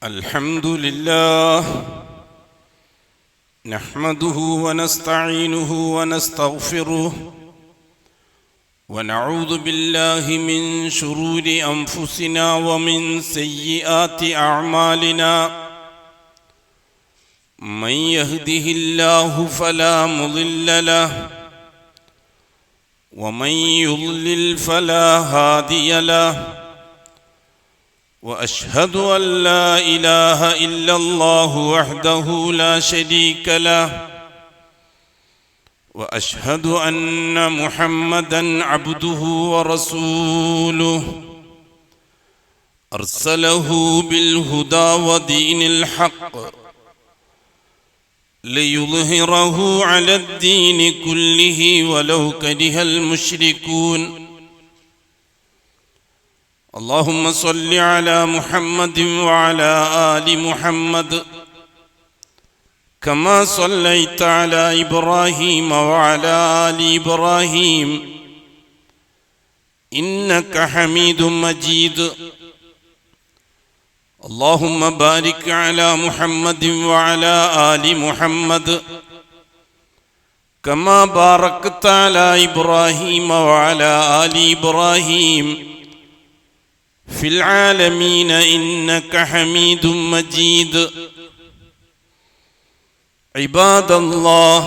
الحمد لله نحمده ونستعينه ونستغفره ونعوذ بالله من شرور أنفسنا ومن سيئات أعمالنا من يهده الله فلا مضل له ومن يضلل فلا هادي له وأشهد أن لا إله إلا الله وحده لا شريك له وأشهد أن محمدًا عبده ورسوله أرسله بالهدى ودين الحق ليظهره على الدين كله ولو كره المشركون. اللهم صل على محمد وعلى آل محمد كما صليت على إبراهيم وعلى آل إبراهيم إنك حميد مجيد. اللهم بارك على محمد وعلى آل محمد كما باركت على إبراهيم وعلى آل إبراهيم في العالمين إنك حميد مجيد. عباد الله،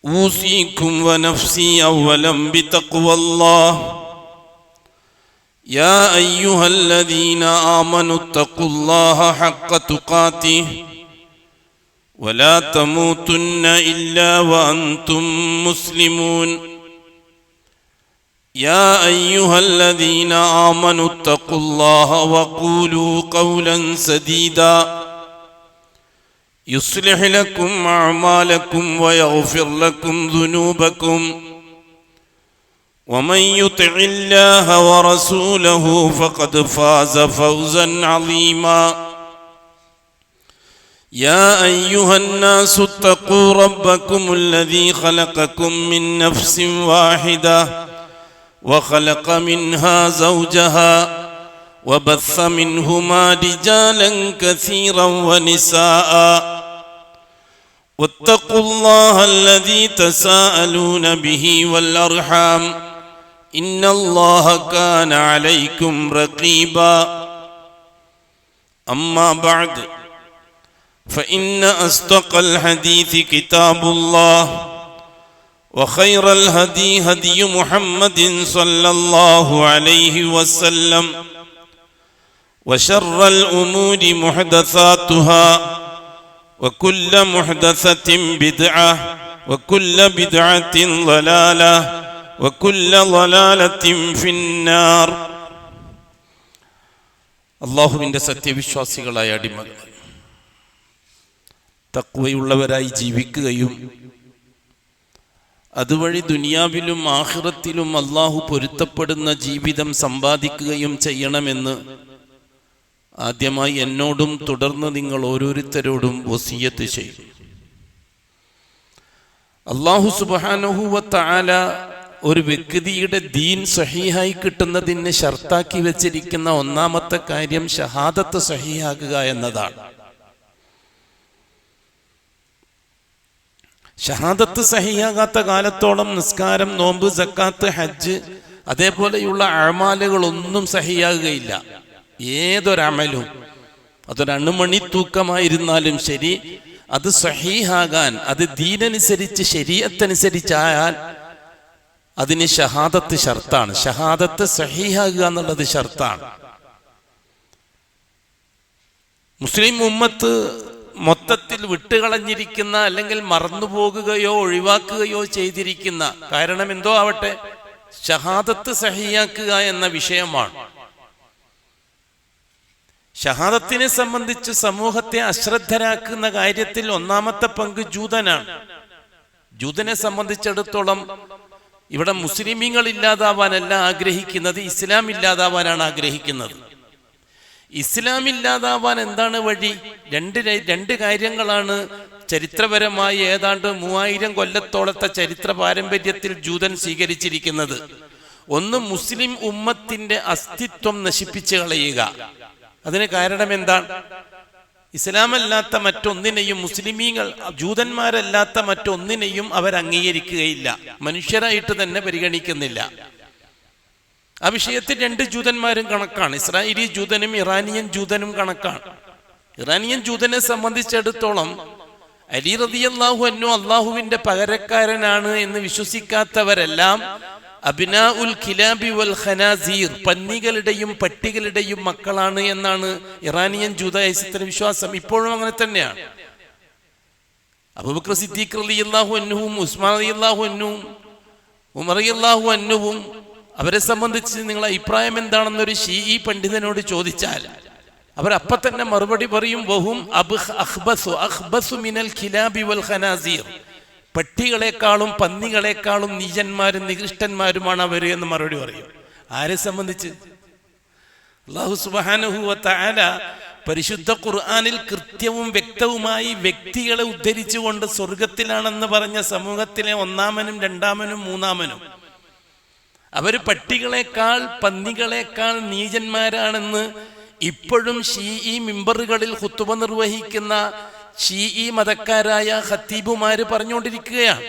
أوصيكم ونفسي أولا بتقوى الله. يا أيها الذين آمنوا اتقوا الله حق تقاته ولا تموتن إلا وأنتم مسلمون. يا أيها الذين آمنوا اتقوا الله وقولوا قولا سديدا يصلح لكم أعمالكم ويغفر لكم ذنوبكم ومن يطع الله ورسوله فقد فاز فوزا عظيما. يا أيها الناس اتقوا ربكم الذي خلقكم من نفس واحدة وخلق منها زوجها وبث منهما رجالا كثيرا ونساء واتقوا الله الذي تساءلون به والأرحام إن الله كان عليكم رقيبا. أما بعد فإن أصدق الحديث كتاب الله وخير الهدي هدي محمد صلى الله عليه وسلم وشر الأمور محدثاتها وكل محدثة بدعة وكل بدعة ضلالة وكل ضلالة في النار. അല്ലാഹുവിന്റെ സത്യവിശ്വാസികളായ അടിമകൾ തഖ്വയുള്ളവരായി ജീവിക്കുകയും അതുവഴി ദുനിയാവിലും ആഖിറത്തിലും അല്ലാഹു പൊരുത്തപ്പെടുന്ന ജീവിതം സമ്പാദിക്കുകയും ചെയ്യണമെന്ന് ആദ്യമായി എന്നോടും തുടർന്ന് നിങ്ങൾ ഓരോരുത്തരോടും വസിയത്ത് ചെയ്തു. അല്ലാഹു സുബ്ഹാനഹു വ തആല ഒരു വ്യക്തിയുടെ ദീൻ സഹീഹായി കിട്ടുന്നതിന് ഷർത്താക്കി വെച്ചിരിക്കുന്ന ഒന്നാമത്തെ കാര്യം ഷഹാദത്ത് സഹീഹാക്കുക എന്നതാണ്. ഷഹാദത്ത് സഹിയാകാത്ത കാലത്തോളം നിസ്കാരം, നോമ്പ്, സക്കാത്ത്, ഹജ്ജ് അതേപോലെയുള്ള അഅമാലുകളൊന്നും സഹിയാകുകയില്ല. ഏതൊരമലും അതൊരണുമണി തൂക്കമായിരുന്നാലും ശരി, അത് സഹീഹാകാൻ, അത് ദീനനുസരിച്ച് ശരീഅത്തനുസരിച്ചായാൽ അതിന് ഷഹാദത്ത് ഷർത്താണ്. ഷഹാദത്ത് സഹീഹാകുക എന്നുള്ളത് ഷർത്താണ്. മുസ്ലിം ഉമ്മത്ത് മൊത്തത്തിൽ വിട്ടുകളഞ്ഞിരിക്കുന്ന അല്ലെങ്കിൽ മറന്നുപോകുകയോ ഒഴിവാക്കുകയോ ചെയ്തിരിക്കുന്ന കാരണം എന്തോ ആവട്ടെ, ഷഹാദത്ത് സഹിയാക്കുക എന്ന വിഷയമാണ്. ഷഹാദത്തിനെ സംബന്ധിച്ച് സമൂഹത്തെ അശ്രദ്ധരാക്കുന്ന കാര്യത്തിൽ ഒന്നാമത്തെ പങ്ക് ജൂതനാണ്. ജൂതനെ സംബന്ധിച്ചിടത്തോളം ഇവിടെ മുസ്ലിമീങ്ങൾ ഇല്ലാതാവാനല്ല ആഗ്രഹിക്കുന്നത്, ഇസ്ലാം ഇല്ലാതാവാനാണ് ആഗ്രഹിക്കുന്നത്. ഇസ്ലാം ഇല്ലാതാവാൻ എന്താണ് വഴി? രണ്ട് കാര്യങ്ങളാണ് ചരിത്രപരമായി ഏതാണ്ട് 3000 കൊല്ലത്തോളത്തെ ചരിത്ര പാരമ്പര്യത്തിൽ ജൂതൻ സ്വീകരിച്ചിരിക്കുന്നത്. ഒന്ന്, മുസ്ലിം ഉമ്മത്തിന്റെ അസ്തിത്വം നശിപ്പിച്ചു കളയുക. അതിന് കാരണം എന്താണ്? ഇസ്ലാമല്ലാത്ത മറ്റൊന്നിനെയും, മുസ്ലിമീങ്ങൾ ജൂതന്മാരല്ലാത്ത മറ്റൊന്നിനെയും അവർ അംഗീകരിക്കുകയില്ല, മനുഷ്യരായിട്ട് തന്നെ പരിഗണിക്കുന്നില്ല. ആ വിഷയത്തിൽ രണ്ട് ജൂതന്മാരും കണക്കാണ്. ഇസ്രായേലി ജൂതനും ഇറാനിയൻ ജൂതനും കണക്കാണ്. ഇറാനിയൻ ജൂതനെ സംബന്ധിച്ചിടത്തോളം അലി റളിയല്ലാഹു അൻഹു അള്ളാഹുവിന്റെ പകരക്കാരനാണ് എന്ന് വിശ്വസിക്കാത്തവരെല്ലാം അബ്നാഉൽ കിലാബി വൽ ഖനാസീർ, പന്നികളുടെയും പട്ടികളുടെയും മക്കളാണ് എന്നാണ് ഇറാനിയൻ ജൂതൈസത്തിന്റെ വിശ്വാസം. ഇപ്പോഴും അങ്ങനെ തന്നെയാണ്. അബൂബക്കർ സിദ്ദീഖ് റളിയല്ലാഹു അൻഹുവും ഉസ്മാൻ റളിയല്ലാഹു അൻഹുവും ഉമർ റളിയല്ലാഹു അൻഹുവും അവരെ സംബന്ധിച്ച് നിങ്ങളുടെ അഭിപ്രായം എന്താണെന്നൊരു ഷീഈ പണ്ഡിതനോട് ചോദിച്ചാൽ അവരപ്പ തന്നെ മറുപടി പറയും, വഹും അഖ്ബസു മിനൽ കിലാബി വൽ ഖനാസീർ, പട്ടികളെക്കാളും പന്നികളെക്കാളും നീചന്മാരും നികൃഷ്ടന്മാരുമാണ് അവർ എന്ന് മറുപടി പറയും. ആരെ സംബന്ധിച്ച്? അല്ലാഹു സുബ്ഹാനഹു വ തആല പരിശുദ്ധ ഖുർആനിൽ കൃത്യവും വ്യക്തവുമായി വ്യക്തികളെ ഉദ്ധരിച്ചുകൊണ്ട് സ്വർഗത്തിലാണെന്ന് പറഞ്ഞ സമൂഹത്തിലെ ഒന്നാമനും രണ്ടാമനും മൂന്നാമനും അവര് പട്ടികളെക്കാൾ പന്നികളെക്കാൾ നീചന്മാരാണെന്ന് ഇപ്പോഴും ഷീഈ മിമ്പറുകളിൽ ഖുതുബ നിർവഹിക്കുന്ന ഷീഈ മതക്കാരായ ഖത്തീബുമാര് പറഞ്ഞുകൊണ്ടിരിക്കുകയാണ്.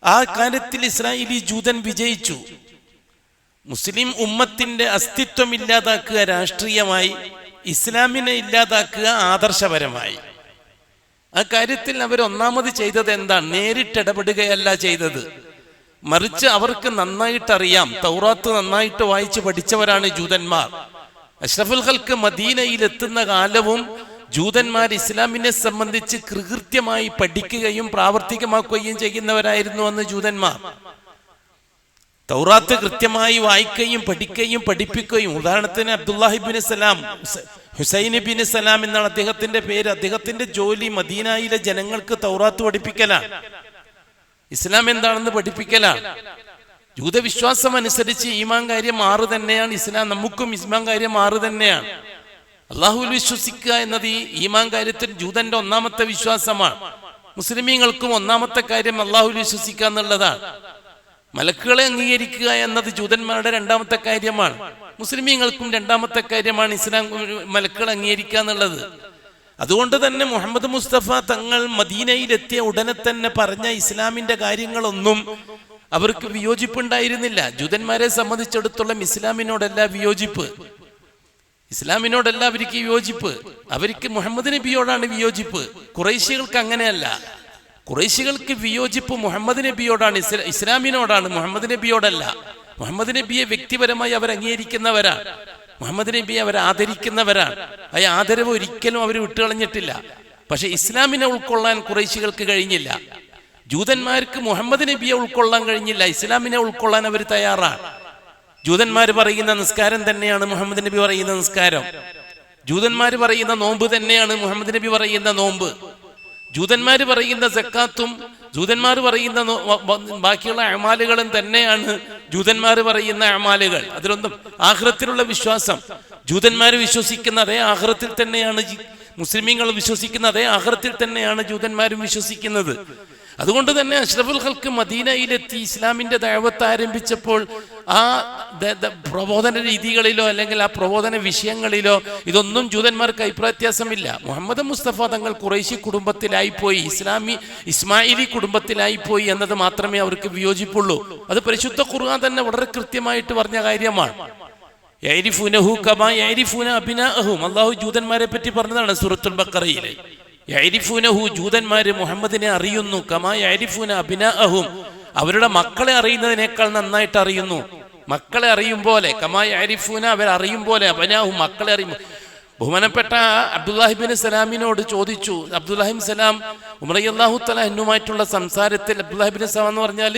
ആ കാര്യത്തിൽ ഇസ്രായേലി ജൂതൻ വിജയിച്ചു. മുസ്ലിം ഉമ്മത്തിന്റെ അസ്തിത്വം ഇല്ലാതാക്കുക രാഷ്ട്രീയമായി, ഇസ്ലാമിനെ ഇല്ലാതാക്കുക ആദർശപരമായി. ആ കാര്യത്തിൽ അവർ ഒന്നാമത് ചെയ്തത് എന്താണ്? നേരിട്ടിടപെടുകയല്ല ചെയ്തത്, മറിച്ച് അവർക്ക് നന്നായിട്ടറിയാം, തൗറാത്ത് നന്നായിട്ട് വായിച്ച് പഠിച്ചവരാണ് ജൂതന്മാർ. അഷ്റഫുൽ ഖൽക്ക് മദീനയിൽ എത്തുന്ന കാലവും ജൂതന്മാർ ഇസ്ലാമിനെ സംബന്ധിച്ച് കൃത്യമായി പഠിക്കുകയും പ്രാവർത്തികമാക്കുകയും ചെയ്യുന്നവരായിരുന്നു അന്ന് ജൂതന്മാർ. തൗറാത്ത് കൃത്യമായി വായിക്കുകയും പഠിക്കുകയും പഠിപ്പിക്കുകയും. ഉദാഹരണത്തിന് അബ്ദുല്ലാഹിബ്നു സലാം, ഹുസൈൻ ബിൻ സലാം എന്നാണ് അദ്ദേഹത്തിന്റെ പേര്. അദ്ദേഹത്തിന്റെ ജോലി മദീനയിലെ ജനങ്ങൾക്ക് തൗറാത്ത് പഠിപ്പിക്കലാണ്, ഇസ്ലാം എന്താണെന്ന് പഠിപ്പിക്കലാണ്. ജൂതവിശ്വാസം അനുസരിച്ച് ഈമാൻ കാര്യം 6 തന്നെയാണ്. ഇസ്ലാം നമുക്കും ഈമാൻ കാര്യം 6 തന്നെയാണ്. അള്ളാഹുവിൽ വിശ്വസിക്കുക എന്നത് ഈ ഈമാൻ കാര്യത്തിൽ ജൂതന്റെ ഒന്നാമത്തെ വിശ്വാസമാണ്. മുസ്ലിമീങ്ങൾക്കും ഒന്നാമത്തെ കാര്യം അള്ളാഹുവിൽ വിശ്വസിക്കുക എന്നുള്ളതാണ്. മലക്കുകളെ അംഗീകരിക്കുക എന്നത് ജൂതന്മാരുടെ രണ്ടാമത്തെ കാര്യമാണ്. മുസ്ലിമീങ്ങൾക്കും രണ്ടാമത്തെ കാര്യമാണ് ഇസ്ലാം മലക്കുകളെ അംഗീകരിക്കുക എന്നുള്ളത്. അതുകൊണ്ട് തന്നെ മുഹമ്മദ് മുസ്തഫ തങ്ങൾ മദീനയിലെത്തിയ ഉടനെ തന്നെ പറഞ്ഞ ഇസ്ലാമിന്റെ കാര്യങ്ങളൊന്നും അവർക്ക് വിയോജിപ്പുണ്ടായിരുന്നില്ല. ജൂതന്മാരെ സംബന്ധിച്ചിടത്തോളം ഇസ്ലാമിനോടല്ല വിയോജിപ്പ്, ഇസ്ലാമിനോടല്ല അവർക്ക് വിയോജിപ്പ്, അവർക്ക് മുഹമ്മദ് നബിയോടാണ് വിയോജിപ്പ്. ഖുറൈശികൾക്ക് അങ്ങനെയല്ല. ഖുറൈശികൾക്ക് വിയോജിപ്പ് മുഹമ്മദ് നബിയോടാണ്, ഇസ്ലാമിനോടാണ്, മുഹമ്മദ് നബിയോടല്ല. മുഹമ്മദ് നബിയെ വ്യക്തിപരമായി അവർ അംഗീകരിക്കുന്നവരാണ്, മുഹമ്മദ് നബിയെ അവർ ആദരിക്കുന്നവരാണ്. ആ ആദരവ് ഒരിക്കലും അവർ വിട്ടുകളഞ്ഞിട്ടില്ല. പക്ഷെ ഇസ്ലാമിനെ ഉൾക്കൊള്ളാൻ ഖുറൈശികൾക്ക് കഴിഞ്ഞില്ല. ജൂതന്മാർക്ക് മുഹമ്മദ് നബിയെ ഉൾക്കൊള്ളാൻ കഴിഞ്ഞില്ല, ഇസ്ലാമിനെ ഉൾക്കൊള്ളാൻ അവർ തയ്യാറാണ്. ജൂതന്മാർ പറയുന്ന നിസ്കാരം തന്നെയാണ് മുഹമ്മദ് നബി പറയുന്ന നിസ്കാരം. ജൂതന്മാർ പറയുന്ന നോമ്പ് തന്നെയാണ് മുഹമ്മദ് നബി പറയുന്ന നോമ്പ്. ജൂതന്മാർ പറയുന്ന സക്കാത്തും ജൂതന്മാർ പറയുന്ന ബാക്കിയുള്ള അമാലുകളും തന്നെയാണ് ജൂതന്മാർ പറയുന്ന അമാലുകൾ. അതിലൊന്നും ആഖിറത്തിലുള്ള വിശ്വാസം ജൂതന്മാർ വിശ്വസിക്കുന്ന അതേ ആഖിറത്തിൽ തന്നെയാണ് മുസ്ലിമീങ്ങൾ വിശ്വസിക്കുന്ന അതേ ആഖിറത്തിൽ തന്നെയാണ് ജൂതന്മാരും വിശ്വസിക്കുന്നത്. അതുകൊണ്ട് തന്നെ അഷ്റഫുൽ ഖൽക്ക് മദീനയിലെത്തി ഇസ്ലാമിന്റെ ദഅവത്ത് ആരംഭിച്ചപ്പോൾ ആ പ്രബോധന രീതികളിലോ അല്ലെങ്കിൽ ആ പ്രബോധന വിഷയങ്ങളിലോ ഇതൊന്നും ജൂതന്മാർക്ക് അഭിപ്രായ വ്യത്യാസമില്ല. മുഹമ്മദ് മുസ്തഫ തങ്ങൾ ഖുറൈശി കുടുംബത്തിലായിപ്പോയി, ഇസ്മായിലി കുടുംബത്തിലായിപ്പോയി എന്നത് മാത്രമേ അവർക്ക് വിയോജിപ്പുള്ളൂ. അത് പരിശുദ്ധ ഖുർആൻ തന്നെ വളരെ കൃത്യമായിട്ട് പറഞ്ഞ കാര്യമാണ്. യഅരിഫൂനഹു കമാ യഅരിഫൂന അബ്നാഅഹും, അല്ലാഹു ജൂതന്മാരെ പറ്റി പറഞ്ഞതാണ് സൂറത്തുൽ ബഖറയിലെ. യഅരിഫൂനഹു, ജൂതന്മാര് മുഹമ്മദിനെ അറിയുന്നു, കമാ യഅരിഫൂന അബ്നാഅഹും, അവരുടെ മക്കളെ അറിയുന്നതിനേക്കാൾ നന്നായിട്ട് അറിയുന്നു. മക്കളെ അറിയും പോലെ, കമാ യഅരിഫൂന, അവർ അറിയും പോലെ, അബ്നാഅഹും, മക്കളെ അറിയും. ബഹുമാനപ്പെട്ട അബ്ദുല്ലാഹിബ്നു സലാമിനോട് ചോദിച്ചു. അബ്ദുല്ലാഹിബ്നു സലാം ഉമർ റളിയല്ലാഹു തആല അൻഹുമായിട്ടുള്ള സംസാരത്തിൽ, അബ്ദുല്ലാഹിബ്നു സലാം എന്ന് പറഞ്ഞാൽ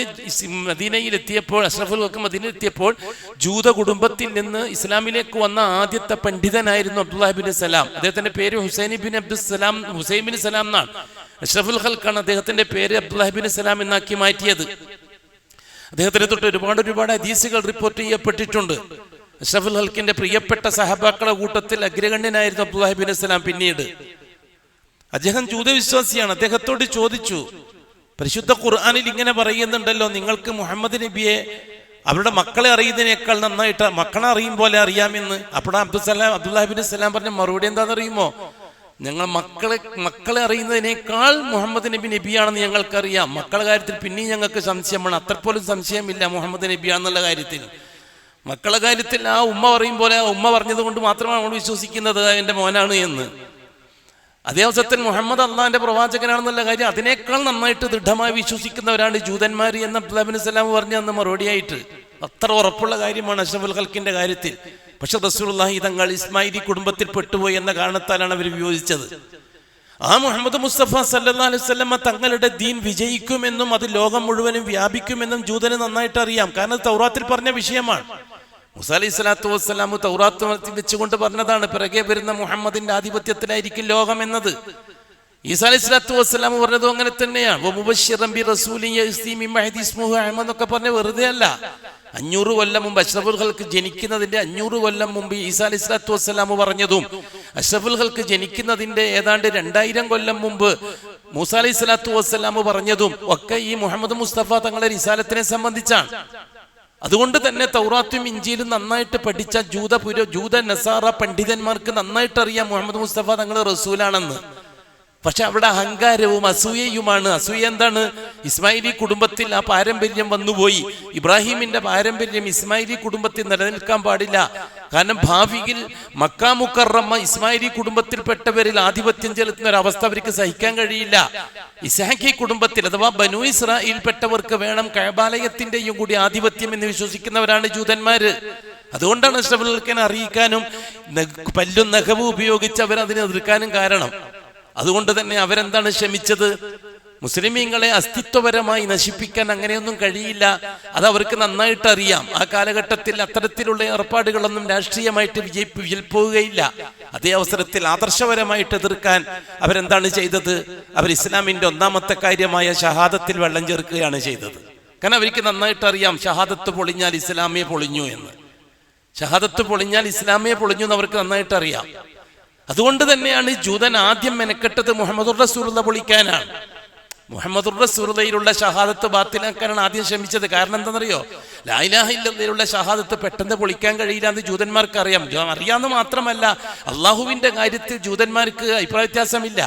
മദീനയിൽ എത്തിയപ്പോൾ, അഷ്റഫുൽ ഖൽക്ക് മദീനയിൽ എത്തിയപ്പോൾ ജൂത കുടുംബത്തിൽ നിന്ന് ഇസ്ലാമിലേക്ക് വന്ന ആദ്യത്തെ പണ്ഡിതനായിരുന്നു അബ്ദുല്ലാഹിബ്നു സലാം. അദ്ദേഹത്തിന്റെ പേര് ഹുസൈൻ ബിൻ അബ്ദുസ്സലാം, ഹുസൈൻ ബിൻ സലാം എന്നാണ്. അഷ്റഫുൽ ഖൽക്കാണ് അദ്ദേഹത്തിന്റെ പേര് അബ്ദുല്ലാഹിബ്നു സലാം എന്നാക്കി മാറ്റിയത്. അദ്ദേഹത്തിനെ തൊട്ട് ഒരുപാട് ഹദീസുകൾ റിപ്പോർട്ട് ചെയ്യപ്പെട്ടിട്ടുണ്ട്. അഷ്റഫുൽ ഖൽക്കിന്റെ പ്രിയപ്പെട്ട സഹബാക്കളുടെ കൂട്ടത്തിൽ അഗ്രഗണ്യനായിരുന്നു അബ്ദുല്ലാഹിബ്നു സലാം. പിന്നീട് അദ്ദേഹം ജൂതവിശ്വാസിയാണ്. അദ്ദേഹത്തോട് ചോദിച്ചു, പരിശുദ്ധ ഖുർആനിൽ ഇങ്ങനെ പറയുന്നുണ്ടല്ലോ, നിങ്ങൾക്ക് മുഹമ്മദ് നബിയെ അവരുടെ മക്കളെ അറിയുന്നതിനേക്കാൾ നന്നായിട്ട് മക്കളെ അറിയും പോലെ അറിയാമെന്ന്. അപ്പോഴാണ് അബ്ദുല്ലാഹിബിൻ സലാം പറഞ്ഞ മറുപടി എന്താണെന്നറിയുമോ? ഞങ്ങൾ മക്കളെ അറിയുന്നതിനേക്കാൾ മുഹമ്മദ് നബി നബിയാണെന്ന് ഞങ്ങൾക്കറിയാം. മക്കളുടെ കാര്യത്തിൽ പിന്നെയും ഞങ്ങൾക്ക് സംശയമാണ്. അത്രപോലും സംശയമില്ല മുഹമ്മദ് നബിയാണെന്നുള്ള കാര്യത്തിൽ. മക്കളുടെ കാര്യത്തിൽ ആ ഉമ്മ പറയും പോലെ ആ ഉമ്മ പറഞ്ഞത് കൊണ്ട് മാത്രമാണ് നമ്മൾ വിശ്വസിക്കുന്നത് എൻ്റെ മോനാണ് എന്ന്. അതേ അവസരത്തിൽ മുഹമ്മദ് അള്ളാഹിന്റെ പ്രവാചകനാണെന്നുള്ള കാര്യം അതിനേക്കാൾ നന്നായിട്ട് ദൃഢമായി വിശ്വസിക്കുന്നവരാണ് ജൂതന്മാർ എന്ന് അബ്ദുല്ലാഹിബ്നു സലാം പറഞ്ഞു അന്ന് മറുപടിയായിട്ട്. അത്ര ഉറപ്പുള്ള കാര്യമാണ് അഷ്റഫുൽ ഖൽക്കിന്റെ കാര്യത്തിൽ. പക്ഷെ റസൂലുള്ളാഹി തങ്ങൾ ഇസ്മായിലി കുടുംബത്തിൽ പെട്ടുപോയി എന്ന കാരണത്താലാണ് അവർ വിയോജിച്ചത്. ആ മുഹമ്മദ് മുസ്തഫ സല്ലല്ലാഹു അലൈഹി വസല്ലം തങ്ങളുടെ ദീൻ വിജയിക്കുമെന്നും അത് ലോകം മുഴുവനും വ്യാപിക്കുമെന്നും ജൂതന് നന്നായിട്ട് അറിയാം. കാരണം തൗറാത്തിൽ പറഞ്ഞ വിഷയമാണ്. മൂസാ അലൈഹി സ്വലാത്തു വസ്സലാം തൗറാത്ത് വെച്ചുകൊണ്ട് പറഞ്ഞതാണ് പിറകെ വരുന്ന മുഹമ്മദിന്റെ ആധിപത്യത്തിലായിരിക്കും ലോകം എന്നത്. ഈസാ അലൈഹി സ്വലാത്തു വസ്സലാം പറഞ്ഞതും അങ്ങനെ തന്നെയാണ്. എന്നൊക്കെ പറഞ്ഞ വെറുതെ അല്ല. 500 കൊല്ലം മുമ്പ് അഷ്റഫുൽ ഖൽക്ക് ജനിക്കുന്നതിന്റെ 500 കൊല്ലം മുമ്പ് ഈസാ അലൈഹി സ്വലാത്തു വസ്സലാം പറഞ്ഞതും അഷ്റഫുൽ ഖൽക്ക് ജനിക്കുന്നതിന്റെ ഏതാണ്ട് 2000 കൊല്ലം മുമ്പ് മൂസാ അലൈഹി സ്വലാത്തു വസ്സലാം പറഞ്ഞതും ഒക്കെ ഈ മുഹമ്മദ് മുസ്തഫ തങ്ങളുടെ റിസാലത്തിനെ സംബന്ധിച്ചാണ്. അതുകൊണ്ട് തന്നെ തൗറാത്തും ഇഞ്ചീലും നന്നായിട്ട് പഠിച്ച ജൂത നസാറ പണ്ഡിതന്മാർക്ക് നന്നായിട്ട് അറിയാം മുഹമ്മദ് മുസ്തഫ തങ്ങൾ റസൂലാണെന്ന്. പക്ഷെ അവിടെ അഹങ്കാരവും അസൂയയുമാണ്. അസൂയ എന്താണ്? ഇസ്മായിലി കുടുംബത്തിൽ ആ പാരമ്പര്യം വന്നുപോയി. ഇബ്രാഹിമിന്റെ പാരമ്പര്യം ഇസ്മായിലി കുടുംബത്തിൽ നിലനിൽക്കാൻ പാടില്ല. കാരണം ഭാവിയിൽ മക്ക മുക്കറമ്മ ഇസ്മായിലി കുടുംബത്തിൽപ്പെട്ടവരിൽ ആധിപത്യം ചെലുത്തുന്ന ഒരു അവസ്ഥ അവർക്ക് സഹിക്കാൻ കഴിയില്ല. ഇസ്ഹാഖി കുടുംബത്തിൽ അഥവാ ബനു ഇസ്രായേൽപ്പെട്ടവർക്ക് വേണം കഅബാലയത്തിന്റെയും കൂടി ആധിപത്യം എന്ന് വിശ്വസിക്കുന്നവരാണ് ജൂതന്മാര്. അതുകൊണ്ടാണ് അഷ്റഫുൽ ഖൽക്കിനെ അറിയിക്കാനും പല്ലും നഖവും ഉപയോഗിച്ച് അവരതിനെ എതിർക്കാനും കാരണം. അതുകൊണ്ട് തന്നെ അവരെന്താണ് ശ്രമിച്ചത്? മുസ്ലിമീങ്ങളെ അസ്തിത്വപരമായി നശിപ്പിക്കാൻ അങ്ങനെയൊന്നും കഴിയില്ല. അത് അവർക്ക് നന്നായിട്ട് അറിയാം. ആ കാലഘട്ടത്തിൽ അത്തരത്തിലുള്ള ഏർപ്പാടുകളൊന്നും രാഷ്ട്രീയമായിട്ട് വിജയിപ്പോവുകയില്ല. അതേ അവസരത്തിൽ ആദർശപരമായിട്ട് എതിർക്കാൻ അവരെന്താണ് ചെയ്തത്? അവർ ഇസ്ലാമിന്റെ ഒന്നാമത്തെ കാര്യമായ ഷഹാദത്തിൽ വെള്ളം ചേർക്കുകയാണ് ചെയ്തത്. കാരണം അവർക്ക് നന്നായിട്ട് അറിയാം ഷഹാദത്ത് പൊളിഞ്ഞാൽ ഇസ്ലാമേ പൊളിഞ്ഞു എന്ന്. ഷഹാദത്ത് പൊളിഞ്ഞാൽ ഇസ്ലാമേ പൊളിഞ്ഞു എന്ന് അവർക്ക് നന്നായിട്ട് അറിയാം. അതുകൊണ്ട് തന്നെയാണ് ജൂതൻ ആദ്യം മെനക്കെട്ടത് മുഹമ്മദുർ റസൂലുള്ളാഹി പൊളിക്കാനാണ്. മുഹമ്മദുർ റസൂലുള്ളാഹിയിലുള്ള ഷഹാദത്ത് ബാത്തിലാക്കാനാണ് ആദ്യം ശ്രമിച്ചത്. കാരണം എന്താണെന്നറിയോ? ലാ ഇലാഹ ഇല്ലല്ലാഹിലുള്ള ഷഹാദത്ത് പെട്ടെന്ന് പൊളിക്കാൻ കഴിയില്ല എന്ന് ജൂതന്മാർക്ക് അറിയാം. അറിയാമെന്ന് മാത്രമല്ല, അള്ളാഹുവിന്റെ കാര്യത്തിൽ ജൂതന്മാർക്ക് അഭിപ്രായ വ്യത്യാസമില്ല.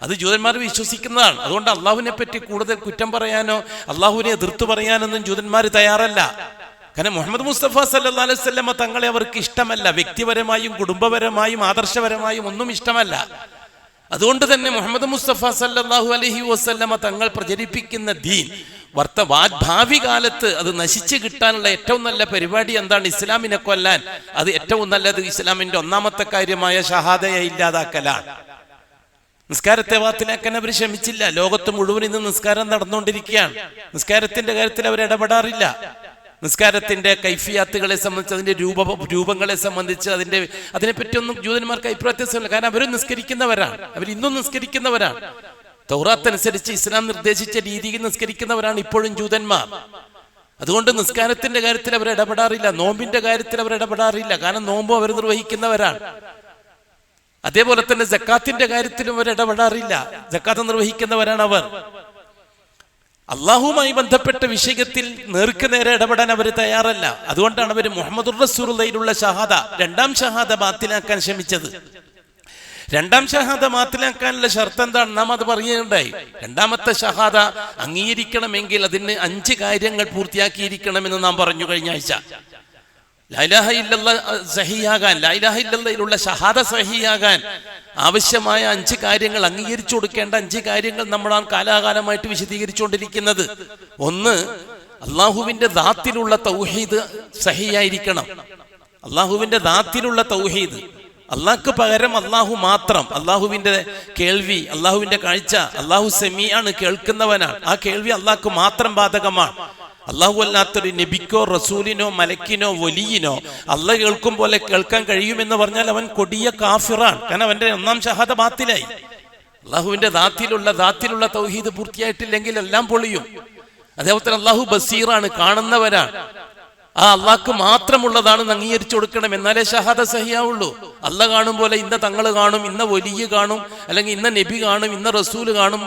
അത് ജൂതന്മാർ വിശ്വസിക്കുന്നതാണ്. അതുകൊണ്ട് അള്ളാഹുവിനെ പറ്റി കൂടുതൽ കുറ്റം പറയാനോ അള്ളാഹുവിനെ എതിർത്ത് പറയാനൊന്നും ജൂതന്മാർ തയ്യാറല്ല. കാരണം മുഹമ്മദ് മുസ്തഫ സല്ലല്ലാഹു അലൈഹി വസല്ലം തങ്ങളെ അവർക്ക് ഇഷ്ടമല്ല. വ്യക്തിപരമായും കുടുംബപരമായും ആദർശപരമായും ഒന്നും ഇഷ്ടമല്ല. അതുകൊണ്ട് തന്നെ മുഹമ്മദ് മുസ്തഫ സല്ലല്ലാഹു അലൈഹി വസല്ലം തങ്ങൾ പ്രചരിപ്പിക്കുന്ന ദീൻ ഭാവി കാലത്ത് അത് നശിച്ചു കിട്ടാനുള്ള ഏറ്റവും നല്ല പരിപാടി എന്താണ്? ഇസ്ലാമിനെ കൊല്ലാൻ. അത് ഏറ്റവും നല്ലത് ഇസ്ലാമിന്റെ ഒന്നാമത്തെ കാര്യമായ ഷഹാദയെ ഇല്ലാതാക്കലാണ്. നിസ്കാരത്തെ ബാത്തിലാക്കാൻ അവർ ശ്രമിച്ചില്ല. ലോകത്ത് മുഴുവൻ ഇന്ന് നിസ്കാരം നടന്നുകൊണ്ടിരിക്കുകയാണ്. നിസ്കാരത്തിന്റെ കാര്യത്തിൽ അവർ ഇടപെടാറില്ല. നിസ്കാരത്തിന്റെ കൈഫിയാത്തുകളെ സംബന്ധിച്ച് അതിന്റെ രൂപങ്ങളെ സംബന്ധിച്ച് അതിനെപ്പറ്റിയൊന്നും ജൂതന്മാർക്ക് അഭിപ്രായ വ്യത്യാസമില്ല. കാരണം അവരും നിസ്കരിക്കുന്നവരാണ്. അവർ ഇന്നും നിസ്കരിക്കുന്നവരാണ്. തൗറാത്ത് അനുസരിച്ച് ഇസ്ലാം നിർദ്ദേശിച്ച രീതിയിൽ നിസ്കരിക്കുന്നവരാണ് ഇപ്പോഴും ജൂതന്മാർ. അതുകൊണ്ട് നിസ്കാരത്തിന്റെ കാര്യത്തിൽ അവർ ഇടപെടാറില്ല. നോമ്പിന്റെ കാര്യത്തിൽ അവർ ഇടപെടാറില്ല. കാരണം നോമ്പും അവർ നിർവഹിക്കുന്നവരാണ്. അതേപോലെ തന്നെ സക്കാത്തിന്റെ കാര്യത്തിലും അവർ ഇടപെടാറില്ല. സക്കാത്ത് നിർവഹിക്കുന്നവരാണ് അവർ. അള്ളാഹുവുമായി ബന്ധപ്പെട്ട വിഷയത്തിൽ നേർക്ക് നേരെ ഇടപെടാൻ അവർ തയ്യാറല്ല. അതുകൊണ്ടാണ് അവർ മുഹമ്മദുർ റസൂലുള്ളാഹിയിലുള്ള ഷഹാദ, രണ്ടാം ഷഹാദ ബാത്തിലാക്കാൻ ശ്രമിച്ചത്. രണ്ടാം ഷഹാദ ബാത്തിലാക്കാനുള്ള ഷർത്ത് എന്താണ്? നാം അത് പറയുകയുണ്ടായി. രണ്ടാമത്തെ ഷഹാദ അംഗീകരിക്കണമെങ്കിൽ അതിന് 5 കാര്യങ്ങൾ പൂർത്തിയാക്കിയിരിക്കണമെന്ന് നാം പറഞ്ഞു കഴിഞ്ഞ ആഴ്ച. ലാ ഇലാഹ ഇല്ലല്ലാഹ് സഹിയാകാൻ, ലാ ഇലാഹ ഇല്ലല്ലാഹിലുള്ള ഷഹാദ സഹിയാകാൻ ആവശ്യമായ 5 കാര്യങ്ങൾ, അംഗീകരിച്ചു കൊടുക്കേണ്ട 5 കാര്യങ്ങൾ നമ്മളാണ് കാലാകാലമായിട്ട് വിശദീകരിച്ചുകൊണ്ടിരിക്കുന്നത്. ഒന്ന്, അള്ളാഹുവിന്റെ ദാത്തിലുള്ള തൗഹീദ് സഹിയായിരിക്കണം. അള്ളാഹുവിന്റെ ദാത്തിലുള്ള തൗഹീദ്, അള്ളാഹ്ക്ക് പകരം അള്ളാഹു മാത്രം. അള്ളാഹുവിന്റെ കേൾവി, അള്ളാഹുവിന്റെ കാഴ്ച, അള്ളാഹു സമീഅാണ്, കേൾക്കുന്നവനാണ്. ആ കേൾവി അള്ളാഹ്ക്ക് മാത്രം ബാധകമാണ്. അള്ളാഹു അല്ലാത്തൊരു നബിക്കോ റസൂലിനോ മലക്കിനോ വലിയിനോ അള്ളാഹ് കേൾക്കും പോലെ കേൾക്കാൻ കഴിയുമെന്ന് പറഞ്ഞാൽ അവൻ കൊടിയ കാഫിറാണ്. കാരണം അവന്റെ ഒന്നാം ഷഹാദ ബാത്തിലായി. അള്ളാഹുവിന്റെ ദാത്തിലുള്ള തൗഹീദ് പൂർത്തിയായിട്ടില്ലെങ്കിൽ എല്ലാം പൊളിയും. അതേപോലെ അള്ളാഹു ബസീറാണ്, കാണുന്നവരാണ്. ആ അള്ളാഹ്ക്ക് മാത്രമുള്ളതാണെന്ന് അംഗീകരിച്ചു കൊടുക്കണം. എന്നാലേ ഷഹാദ സഹിയാവുള്ളൂ. അല്ല കാണും പോലെ ഇന്ന തങ്ങൾ കാണും, ഇന്ന വലിയ കാണും, അല്ലെങ്കിൽ ഇന്ന നബി കാണും, ഇന്ന റസൂൽ കാണും,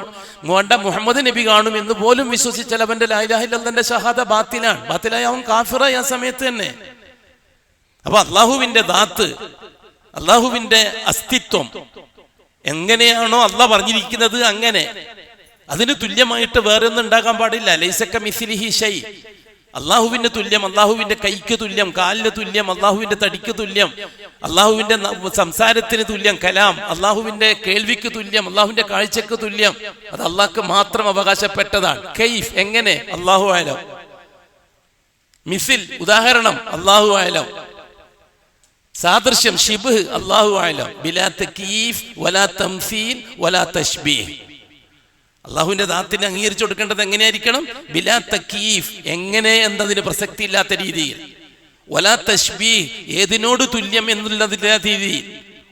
വേണ്ട മുഹമ്മദ് നബി കാണും എന്ന് പോലും വിശ്വസിച്ചാൽ അവന്റെ ലാ ഇലാഹ ഇല്ലല്ലാഹുവിന്റെ ഷഹാദ ബാത്തിലാണ്. ബാത്തിലായ അവൻ കാഫിറായി ആ സമയത്ത് തന്നെ. അപ്പൊ അള്ളാഹുവിന്റെ ദാത്ത്, അള്ളാഹുവിന്റെ അസ്തിത്വം എങ്ങനെയാണോ അള്ളാഹ് പറഞ്ഞിരിക്കുന്നത് അങ്ങനെ അതിന് തുല്യമായിട്ട് വേറെ ഒന്നും ഉണ്ടാകാൻ പാടില്ല. ലൈസ കമിസ്ലിഹി ഷൈ, അള്ളാഹുവിന്റെ തുല്യം, അള്ളാഹുവിന്റെ കൈക്ക് തുല്യം, കാലിന് തുല്യം, അള്ളാഹുവിന്റെ തടിക്ക് തുല്യം, അള്ളാഹുവിന്റെ സംസാരത്തിന് തുല്യം കലാം, അള്ളാഹുവിന്റെ കേൾവിക്ക് തുല്യം, അള്ളാഹുവിന്റെ കാഴ്ചക്ക് തുല്യം. അത് അള്ളാഹ്ക്ക് മാത്രം അവകാശപ്പെട്ടതാണ്. കൈഫ് എങ്ങനെ, അള്ളാഹു ആലം. മിസിൽ ഉദാഹരണം, അള്ളാഹു ആലം. സാദൃശ്യം ഷിബ്ഹ്, അള്ളാഹു ആലം. ബിലാ തകീഫ് വലാ തംസീൽ വലാ തശ്ബീഹ്. അള്ളാഹുവിന്റെ ദാത്തിനെ അംഗീകരിച്ചു കൊടുക്കേണ്ടത് എങ്ങനെയായിരിക്കണം? ബിലാ തകീഫ്, എങ്ങനെ എന്നതിന് പ്രസക്തി ഇല്ലാത്ത രീതിയിൽ. വലാ തശ്ബീഹ്, ഏതിനോട് തുല്യം എന്നുള്ളതിന്റെ രീതിയിൽ.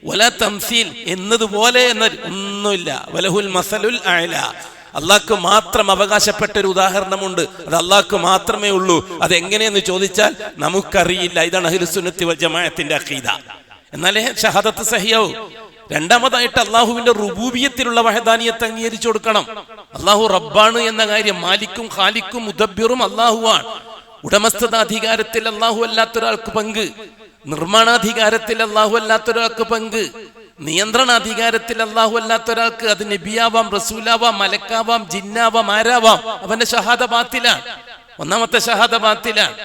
വലാ തംസീൽ, എന്നതുപോലെ എന്ന ഒന്നുമില്ല. വലഹുൽ മസലുൽ അഅ്ല, അള്ളാഹ്ക്ക് മാത്രം അവകാശപ്പെട്ട ഒരു ഉദാഹരണമുണ്ട്. അത് അള്ളാഹ്ക്ക് മാത്രമേ ഉള്ളൂ. അതെങ്ങനെയെന്ന് ചോദിച്ചാൽ നമുക്കറിയില്ല. ഇതാണ് അഹ്ലുസുന്നത്തി വൽ ജമാഅത്തിന്റെ അഖീദ. എന്നാലേ ഷഹാദത്ത് സഹിയാവൂ. രണ്ടാമതായിട്ട് അള്ളാഹുവിന്റെ റുബൂബിയത്തിലുള്ള വഹദാനിയത്ത് അംഗീകരിച്ചു കൊടുക്കണം. അള്ളാഹു റബ്ബാണ് എന്ന കാര്യം, മാലിക്കും ഖാലിക്കും മുദബ്ബിറും അള്ളാഹുവാണ്. ഉടമസ്ഥതാധികാരത്തിൽ അള്ളാഹു അല്ലാത്തൊരാൾക്ക് പങ്ക്, നിർമ്മാണാധികാരത്തിൽ അള്ളാഹു അല്ലാത്തൊരാൾക്ക് പങ്ക്, നിയന്ത്രണാധികാരത്തിൽ അള്ളാഹു അല്ലാത്തൊരാൾക്ക്, അത് നബിയാവാം, റസൂലാവാം, മലക്കാവാം, ജിന്നാവാം, ആരാവാം, അവന്റെ ഷഹാദ ബാത്തിലാണ്. ഒന്നാമത്തെ ഷഹാദ ബാത്തിലാണ്.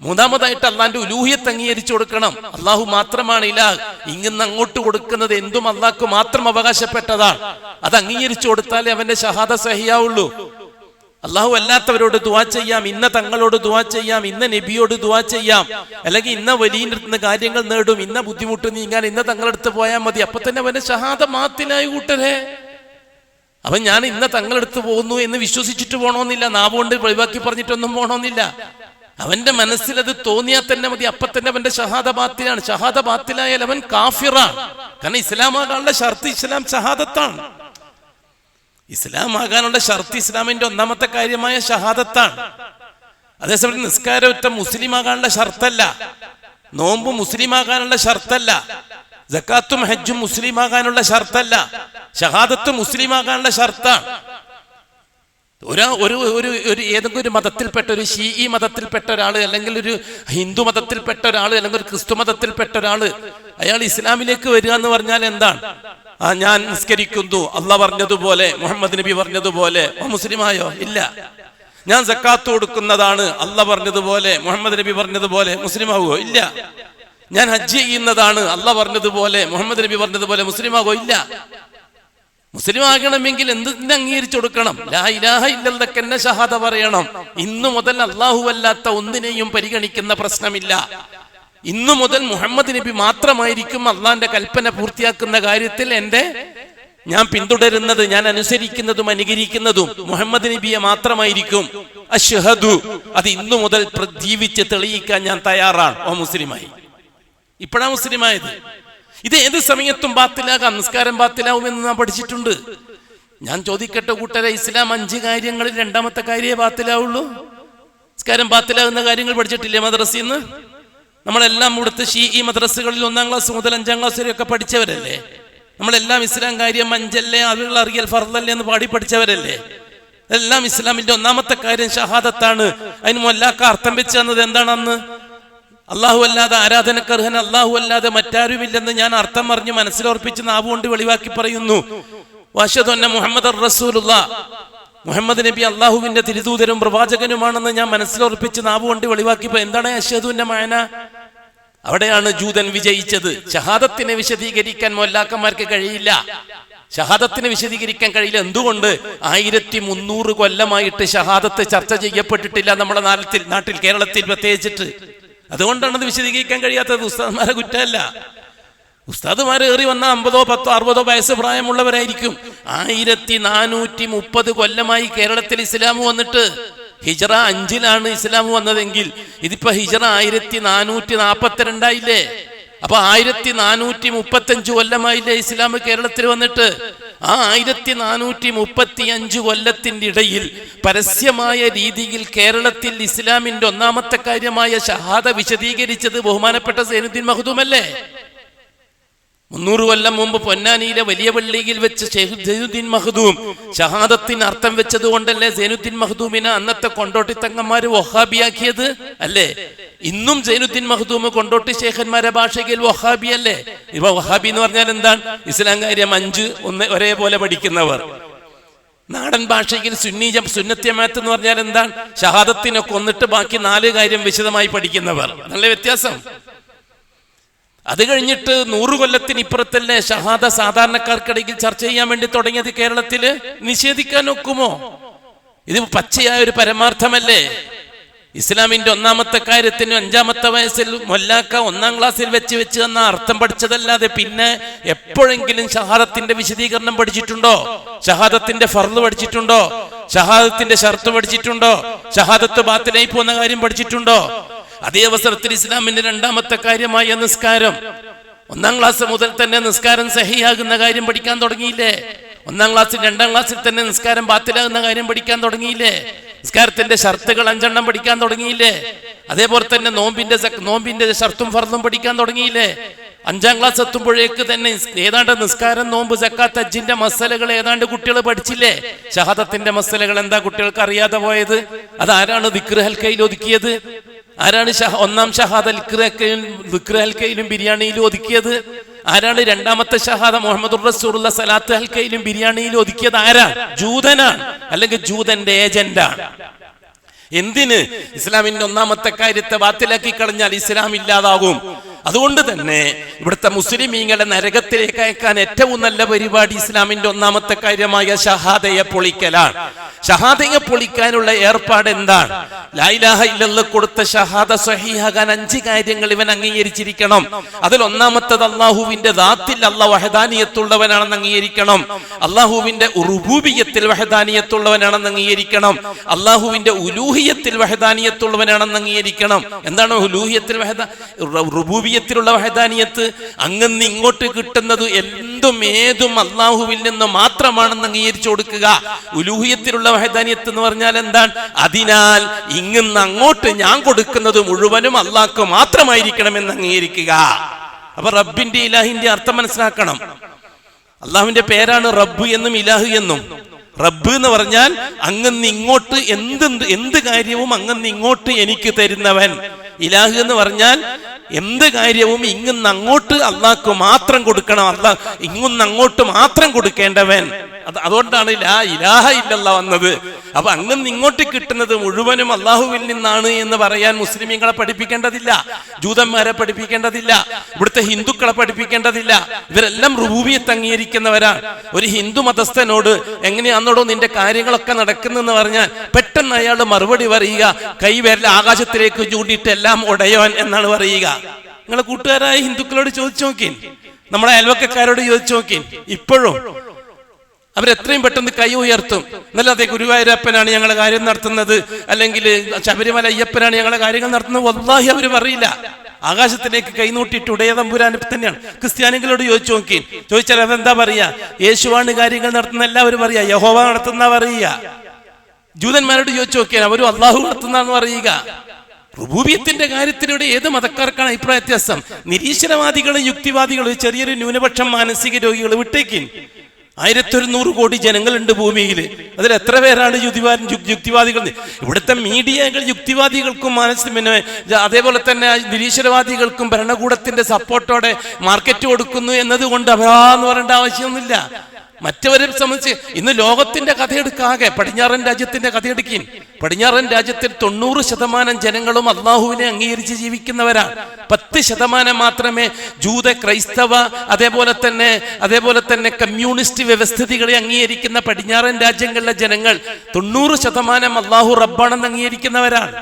മൂന്നാമതായിട്ട് അള്ളാന്റെ ഉലൂഹിയത്ത് അംഗീകരിച്ചു കൊടുക്കണം. അള്ളാഹു മാത്രമാണ് ഇലാഹ്. ഇങ്ങനെ അങ്ങോട്ട് കൊടുക്കുന്നത് എന്തും അള്ളാഹ്ക്ക് മാത്രം അവകാശപ്പെട്ടതാണ്. അത് അംഗീകരിച്ചു കൊടുത്താലേ അവന്റെ ഷഹാദ സഹിയാവുള്ളൂ. അള്ളാഹു അല്ലാത്തവരോട് ദുആ ചെയ്യാം, ഇന്ന തങ്ങളോട് ദുആ ചെയ്യാം, ഇന്ന നബിയോട് ദുആ ചെയ്യാം, അല്ലെങ്കിൽ ഇന്ന വലിയ കാര്യങ്ങൾ നേടും, ഇന്ന ബുദ്ധിമുട്ട് നീങ്ങാൻ ഇന്ന തങ്ങളെടുത്ത് പോയാൽ മതി. അപ്പൊ തന്നെ അവന്റെ ഷഹാദ മാത്തിലായി കൂട്ടരെ. അവൻ ഞാൻ ഇന്ന തങ്ങളെടുത്ത് പോകുന്നു എന്ന് വിശ്വസിച്ചിട്ട് പോകണമെന്നില്ല, നാവുകൊണ്ട് ഒഴിവാക്കി പറഞ്ഞിട്ടൊന്നും പോകണമെന്നില്ല. അവന്റെ മനസ്സിൽ അത് തോന്നിയാൽ തന്നെ മതി. അപ്പൊ തന്നെ അവന്റെ ഷഹാദ ബാത്തിലാണ്. ഷഹാദ ബാത്തിലായാൽ അവൻ കാഫിറാണ്. കാരണം ഇസ്ലാമാകാനുള്ള ഷർത്ത് ഇസ്ലാം ഷഹാദത്താണ്. ഇസ്ലാമാകാനുള്ള ഷർത്ത് ഇസ്ലാമിന്റെ ഒന്നാമത്തെ കാര്യമായ ഷഹാദത്താണ്. അതേസമയം നിസ്കാരമൊറ്റ മുസ്ലിം ആകാനുള്ള ഷർത്തല്ല, നോമ്പ് മുസ്ലിം ആകാനുള്ള ഷർത്തല്ല, സക്കാത്തും ഹജ്ജും മുസ്ലിം ആകാനുള്ള ഷർത്തല്ല, ഷഹാദത്ത് മുസ്ലിം ആകാനുള്ള ഷർത്താണ്. ഏതെങ്കിലും ഒരു മതത്തിൽപ്പെട്ട ഒരു ഷീഈ മതത്തിൽപ്പെട്ട ഒരാള്, അല്ലെങ്കിൽ ഒരു ഹിന്ദു മതത്തിൽപ്പെട്ട ഒരാള്, അല്ലെങ്കിൽ ഒരു ക്രിസ്തു മതത്തിൽപ്പെട്ട ഒരാള് അയാൾ ഇസ്ലാമിലേക്ക് വരിക എന്ന് പറഞ്ഞാൽ എന്താണ്? ഞാൻ നിസ്കരിക്കുന്നു, അള്ളാഹ് പറഞ്ഞതുപോലെ, മുഹമ്മദ് നബി പറഞ്ഞതുപോലെ, മുസ്ലിമായോ? ഇല്ല. ഞാൻ സക്കാത്ത് കൊടുക്കുന്നതാണ്, അള്ളാഹ് പറഞ്ഞതുപോലെ, മുഹമ്മദ് നബി പറഞ്ഞതുപോലെ, മുസ്ലിമാവോ? ഇല്ല. ഞാൻ ഹജ്ജ് ചെയ്യുന്നതാണ്, അള്ളാഹ് പറഞ്ഞതുപോലെ, മുഹമ്മദ് നബി പറഞ്ഞതുപോലെ, മുസ്ലിമാവോ? ഇല്ല. മുസ്ലിം ആകണമെങ്കിൽ എന്തിനെ അംഗീകരിച്ചു കൊടുക്കണം? ലാ ഇലാഹ ഇല്ലല്ലാഹ് എന്ന ഷഹാദ പറയണം. ഇന്നു മുതൽ അല്ലാഹു അല്ലാത്ത ഒന്നിനെയും പരിഗണിക്കുന്ന പ്രശ്നമില്ല. ഇന്നു മുതൽ മുഹമ്മദ് നബി മാത്രമായിരിക്കും അള്ളാന്റെ കൽപ്പന പൂർത്തിയാക്കുന്ന കാര്യത്തിൽ ഞാൻ പിന്തുടരുന്നത്, ഞാൻ അനുസരിക്കുന്നതും അനുകരിക്കുന്നതും മുഹമ്മദ് നബിയെ മാത്രമായിരിക്കും. അശ്ഹദു, അത് ഇന്നു മുതൽ ജീവിച്ച് തെളിയിക്കാൻ ഞാൻ തയ്യാറാണ്. ഓ മുസ്ലിമായി. ഇപ്പോഴാ മുസ്ലിമായത്. ഇത് ഏത് സമയത്തും ബാത്തിലാകാം. നിസ്കാരം ബാത്തിലാവുമെന്ന് നാം പഠിച്ചിട്ടുണ്ട്. ഞാൻ ചോദിക്കട്ടെ കൂട്ടരെ, ഇസ്ലാം 5 കാര്യങ്ങളിൽ രണ്ടാമത്തെ കാര്യമേ ബാത്തിലാവുള്ളൂ? നിസ്കാരം ബാത്തിലാകുന്ന കാര്യങ്ങൾ പഠിച്ചിട്ടില്ലേ മദ്രസയിൽ നിന്ന്? നമ്മളെല്ലാം ഇവിടുത്തെ ഷീഈ മദ്രസകളിൽ 1-ാം ക്ലാസ് മുതൽ 5-ാം ക്ലാസ് വരെയൊക്കെ പഠിച്ചവരല്ലേ? നമ്മളെല്ലാം ഇസ്ലാം കാര്യം 5 അതിലുള്ള അറിയൽ ഫർളല്ലേ എന്ന് പാടി പഠിച്ചവരല്ലേ? എല്ലാം ഇസ്ലാമിന്റെ ഒന്നാമത്തെ കാര്യം ഷഹാദത്താണ്. അതിന് മൊല്ലാക്ക അർത്ഥം വെച്ച് തന്നത് എന്താണെന്ന്? അള്ളാഹു അല്ലാതെ ആരാധനക്കർഹൻ അള്ളാഹു അല്ലാതെ മറ്റാരുമില്ലെന്ന് ഞാൻ അർത്ഥം പറഞ്ഞ് മനസ്സിലോർപ്പിച്ച് നാവുകൊണ്ട് വെളിവാക്കി പറയുന്നു. വഅശ്ഹദു അന്ന മുഹമ്മദർ റസൂലുള്ളാഹ്, മുഹമ്മദ് നബി അള്ളാഹുവിന്റെ തിരുദൂതരും പ്രവാചകനുമാണെന്ന് ഞാൻ മനസ്സിലോർപ്പിച്ച് നാവുകൊണ്ട് വെളിവാക്കി. എന്താണ് അശ്ഹദുവിന്റെ മഅന? അവിടെയാണ് ജൂതൻ വിജയിച്ചത്. ഷഹാദത്തിനെ വിശദീകരിക്കാൻ മൊല്ലാക്കന്മാർക്ക് കഴിയില്ല. ഷഹാദത്തിനെ വിശദീകരിക്കാൻ കഴിയില്ല. എന്തുകൊണ്ട്? 1300 കൊല്ലമായിട്ട് ഷഹാദത്ത് ചർച്ച ചെയ്യപ്പെട്ടിട്ടില്ല നമ്മുടെ നാട്ടിൽ കേരളത്തിൽ പ്രത്യേകിച്ചിട്ട്. അതുകൊണ്ടാണ് അത് വിശദീകരിക്കാൻ കഴിയാത്തത്. ഉസ്താദ്മാരെ കുറ്റമല്ല. ഉസ്താദുമാർ ഏറി വന്ന 50, 10, 60 വയസ്സ് പ്രായമുള്ളവരായിരിക്കും. 1430 കൊല്ലമായി കേരളത്തിൽ ഇസ്ലാം വന്നിട്ട്. ഹിജ്റ 5-ലാണ് ഇസ്ലാം വന്നതെങ്കിൽ ഇതിപ്പോ ഹിജ്റ 1442 അപ്പൊ 1435 കൊല്ലമായില്ലേ ഇസ്ലാം കേരളത്തിൽ വന്നിട്ട്. ആ 1435 കൊല്ലത്തിന്റെ ഇടയിൽ പരസ്യമായ രീതിയിൽ കേരളത്തിൽ ഇസ്ലാമിന്റെ ഒന്നാമത്തെ കാര്യമായ ഷഹാദ വിശദീകരിച്ചത് ബഹുമാനപ്പെട്ട സൈനുദ്ദീൻ മഖ്ദൂമല്ലേ? 300 കൊല്ലം മുമ്പ് പൊന്നാനിയിലെ വലിയ പള്ളിയിൽ വെച്ച് സൈനുദ്ദീൻ മഖ്ദൂം ഷഹാദത്തിന് അർത്ഥം വെച്ചത് കൊണ്ടല്ലേ സൈനുദ്ദീൻ മഖ്ദൂമിനെ അന്നത്തെ കൊണ്ടോട്ടി തങ്ങന്മാര് വഹാബിയാക്കിയത് അല്ലേ? ഇന്നും സൈനുദ്ദീൻ മഖ്ദൂം കൊണ്ടോട്ടി ശേഖന്മാരെ ഭാഷയിൽ വഹാബി അല്ലേ? ഇപ്പൊ വഹാബി എന്ന് പറഞ്ഞാൽ എന്താണ്? ഇസ്ലാം കാര്യം 5 ഒരേപോലെ പഠിക്കുന്നവർ. നാടൻ ഭാഷയിൽ സുന്നത്ത് ജമാഅത്ത് എന്ന് പറഞ്ഞാൽ എന്താണ്? ഷഹാദത്തിനെ കൊന്നിട്ട് ബാക്കി 4 കാര്യം വിശദമായി പഠിക്കുന്നവർ. നല്ല വ്യത്യാസം. അത് കഴിഞ്ഞിട്ട് 100 കൊല്ലത്തിന് ഇപ്പുറത്തല്ലേ ഷഹാദ സാധാരണക്കാർക്കിടയിൽ ചർച്ച ചെയ്യാൻ വേണ്ടി തുടങ്ങിയത് കേരളത്തില്? നിഷേധിക്കാൻ ഒക്കുമോ? ഇത് പച്ചയായ ഒരു പരമാർത്ഥമല്ലേ? ഇസ്ലാമിന്റെ 1-ാമത്തെ കാര്യത്തിന് 5-ാമത്തെ വയസ്സിൽ മൊല്ലാക്ക 1-ാം ക്ലാസ്സിൽ വെച്ച് തന്ന അർത്ഥം പഠിച്ചതല്ലാതെ പിന്നെ എപ്പോഴെങ്കിലും ഷഹാദത്തിന്റെ വിശദീകരണം പഠിച്ചിട്ടുണ്ടോ? ഷഹാദത്തിന്റെ ഫർള് പഠിച്ചിട്ടുണ്ടോ? ഷഹാദത്തിന്റെ ഷർത്ത് പഠിച്ചിട്ടുണ്ടോ? ഷഹാദത്ത് ബാത്തിലായി പോകുന്ന കാര്യം പഠിച്ചിട്ടുണ്ടോ? അതേ അവസരത്തിൽ ഇസ്ലാമിന്റെ 2-ാമത്തെ കാര്യമായ നിസ്കാരം, 1-ാം ക്ലാസ് മുതൽ തന്നെ നിസ്കാരം സഹിയാകുന്ന കാര്യം പഠിക്കാൻ തുടങ്ങിയില്ലേ? 1-ാം ക്ലാസ്സിൽ 2-ാം ക്ലാസ്സിൽ തന്നെ നിസ്കാരം ബാത്തിലാകുന്ന കാര്യം പഠിക്കാൻ തുടങ്ങിയില്ലേ? നിസ്കാരത്തിന്റെ ഷർത്തുകൾ 5 എണ്ണം പഠിക്കാൻ തുടങ്ങിയില്ലേ? അതേപോലെ തന്നെ നോമ്പിന്റെ ഷർത്തും ഫർളും പഠിക്കാൻ തുടങ്ങിയില്ലേ? 5-ാം ക്ലാസ് എത്തുമ്പോഴേക്ക് തന്നെ ഏതാണ്ട് നിസ്കാരം, നോമ്പ്, സക്കാത്ത്, ഹജ്ജിന്റെ മസലകൾ ഏതാണ്ട് കുട്ടികൾ പഠിച്ചില്ലേ? ഷഹാദത്തിന്റെ മസലകൾ എന്താ കുട്ടികൾക്ക് അറിയാതെ പോയത്? അതാരാണ് ദിക്ർ ഹൽക്കയിൽ ഒതുക്കിയത്? ആരാണ് 1-ാം ഷഹാദ ദിക്ർ ഹൽക്കയിലും ബിരിയാണിയിലും ഒതുക്കിയത്? ആരാണ് 2-ാമത്തെ ഷഹാദ മുഹമ്മദുർ റസൂലുള്ളാഹി സ്വലാത്ത് ഹൽക്കയിലും ബിരിയാണിയിലും ഒതുക്കിയത്? ആരാണ്? ജൂതനാണ്, അല്ലെങ്കിൽ ജൂതന്റെ ഏജന്റാണ്. എന്തിന്? ഇസ്ലാമിന്റെ 1-ാമത്തെ കാര്യത്തെ ബാത്തിലാക്കി കളഞ്ഞാൽ ഇസ്ലാം ഇല്ലാതാകും. അതുകൊണ്ട് തന്നെ ഇവിടുത്തെ മുസ്ലിമീങ്ങളെ നരകത്തിലേക്ക് അയക്കാൻ ഏറ്റവും നല്ല പരിപാടി ഇസ്ലാമിന്റെ 1-ാമത്തെ കാര്യമായ ഷഹാദയെ പൊളിക്കലാണ്. ഷഹാദയെ പൊളിക്കാനുള്ള ഏർപ്പാട് എന്താണ്? ലാ ഇലാഹ ഇല്ലല്ലാഹ് കൊടുത്ത ഷഹാദ സ്വഹീഹാകാൻ 5 കാര്യങ്ങൾ ഇവൻ അംഗീകരിച്ചിരിക്കണം. അതിൽ 1-ാമത്തേത് അല്ലാഹുവിന്റെ ദാത്തിൽ അല്ലാഹു വഹദാനിയത്തുള്ളവനാണെന്ന് അംഗീകരിക്കണം. അല്ലാഹുവിന്റെ റുബൂബിയ്യത്തിൽ വഹദാനിയത്തുള്ളവനാണെന്ന് അംഗീകരിക്കണം. അല്ലാഹുവിന്റെ ഉലൂഹിയത്തിൽ വഹദാനിയത്തുള്ളവനാണെന്ന് അംഗീകരിക്കണം. എന്താണ് ഉലൂഹിയത്തിൽ റുബൂബിയ്യത്തിലുള്ള വഹദാനിയത്ത്? അങ്ങന്ന് ഇങ്ങോട്ട് കിട്ടുന്നത് എന്തും ഏതും അല്ലാഹുവിൽ നിന്ന് മാത്രമാണെന്ന് അംഗീകരിച്ചു കൊടുക്കുക. ഉലൂഹിയത്തിലുള്ള വഹദാനിയത്ത് എന്ന് പറഞ്ഞാൽ എന്താണ്? അതിനാൽ ഇങ്ങന്ന് അങ്ങോട്ട് ഞാൻ കൊടുക്കുന്നത് മുഴുവനും അല്ലാഹ്ക്ക് മാത്രമായിരിക്കണമെന്ന് അംഗീകരിക്കുക. അപ്പൊ റബ്ബിന്റെ ഇലാഹിന്റെ അർത്ഥം മനസ്സിലാക്കണം. അള്ളാഹുവിന്റെ പേരാണ് റബ്ബ് എന്നും ഇലാഹ് എന്നും. റബ്ബ് എന്ന് പറഞ്ഞാൽ അങ്ങന്ന് ഇങ്ങോട്ട് എന്ത് കാര്യവും അങ്ങന്ന് ഇങ്ങോട്ട് എനിക്ക് തരുന്നവൻ. ഇലാഹ് എന്ന് പറഞ്ഞാൽ എന്ത് കാര്യവും ഇങ്ങന്ന് അങ്ങോട്ട് അള്ളാഹ്ക്ക് മാത്രം കൊടുക്കണം, അള്ളാഹ് ഇങ്ങന്ന് അങ്ങോട്ട് മാത്രം കൊടുക്കേണ്ടവൻ. അതുകൊണ്ടാണ് ലാ ഇലാഹ ഇല്ലല്ലാഹ് വന്നത്. അപ്പൊ അങ്ങന്ന് ഇങ്ങോട്ട് കിട്ടുന്നത് മുഴുവനും അള്ളാഹുവിൽ നിന്നാണ് എന്ന് പറയാൻ മുസ്ലിമീങ്ങളെ പഠിപ്പിക്കേണ്ടതില്ല, ജൂതന്മാരെ പഠിപ്പിക്കേണ്ടതില്ല, ഇവിടുത്തെ ഹിന്ദുക്കളെ പഠിപ്പിക്കേണ്ടതില്ല. ഇവരെല്ലാം റുബൂബിയത്ത് അംഗീകരിക്കുന്നവരാണ്. ഒരു ഹിന്ദു മതസ്ഥനോട് എങ്ങനെയാന്നോടോ നിന്റെ കാര്യങ്ങളൊക്കെ നടക്കുന്നെന്ന് പറഞ്ഞാൽ പെട്ടെന്ന് അയാൾ മറുപടി പറയുക, കൈവിരൽ ആകാശത്തിലേക്ക് ചൂണ്ടിയിട്ട് എല്ലാം ഉടയവൻ എന്നാണ് പറയുക. നിങ്ങളെ കൂട്ടുകാരായ ഹിന്ദുക്കളോട് ചോദിച്ചു നോക്കി, നമ്മുടെ അയൽവക്കക്കാരോട് ചോദിച്ചു നോക്കി, ഇപ്പോഴും അവരെത്രയും പെട്ടെന്ന് കൈ ഉയർത്തും. എന്നല്ലാതെ ഗുരുവായൂരപ്പനാണ് ഞങ്ങളെ കാര്യം നടത്തുന്നത്, അല്ലെങ്കിൽ ശബരിമല അയ്യപ്പനാണ് ഞങ്ങളെ കാര്യങ്ങൾ നടത്തുന്നത് വല്ലാഹി അവർ പറയില്ല. ആകാശത്തിലേക്ക് കൈനൂട്ടിയിട്ട് ഉടയ തമ്പുരാൻ തന്നെയാണ്. ക്രിസ്ത്യാനികളോട് ചോദിച്ചു നോക്കി, ചോദിച്ചാൽ അതെന്താ പറയാ? യേശുവാണ് കാര്യങ്ങൾ നടത്തുന്ന എല്ലാവരും പറയാ, യഹോവ നടത്തുന്ന പറയുക. ജൂതന്മാരോട് ചോദിച്ചു നോക്കിയാൽ അവരും അള്ളാഹു നടത്തുന്ന പറയുക. റുബൂബിയത്തിന്റെ കാര്യത്തിലൂടെ ഏത് മതക്കാർക്കാണ് അഭിപ്രായ വ്യത്യാസം? നിരീശ്വരവാദികളും യുക്തിവാദികളും, ചെറിയൊരു ന്യൂനപക്ഷം മാനസിക രോഗികൾ വിട്ടേക്കിൻ. 1100 കോടി ജനങ്ങളുണ്ട് ഭൂമിയിൽ. അതിൽ എത്ര പേരാണ് യുക്തിവാദികൾ? ഇവിടുത്തെ മീഡിയകൾ യുക്തിവാദികൾക്കും അതേപോലെ തന്നെ നിരീശ്വരവാദികൾക്കും ഭരണകൂടത്തിന്റെ സപ്പോർട്ടോടെ മാർക്കറ്റ് കൊടുക്കുന്നു എന്നതുകൊണ്ട് എന്ന് പറയേണ്ട ആവശ്യമൊന്നുമില്ല. മറ്റവരെ സംബന്ധിച്ച് ഇന്ന് ലോകത്തിന്റെ കഥയെടുക്കാകെ പടിഞ്ഞാറൻ രാജ്യത്തിന്റെ കഥയെടുക്കിൻ. പടിഞ്ഞാറൻ രാജ്യത്തിൽ 90% ജനങ്ങളും അള്ളാഹുവിനെ അംഗീകരിച്ച് ജീവിക്കുന്നവരാണ്. 10% മാത്രമേ ജൂത, ക്രൈസ്തവ, അതേപോലെ തന്നെ കമ്മ്യൂണിസ്റ്റ് വ്യവസ്ഥിതികളെ അംഗീകരിക്കുന്ന പടിഞ്ഞാറൻ രാജ്യങ്ങളിലെ ജനങ്ങൾ 90% അള്ളാഹു റബ്ബാണെന്ന് അംഗീകരിക്കുന്നവരാണ്.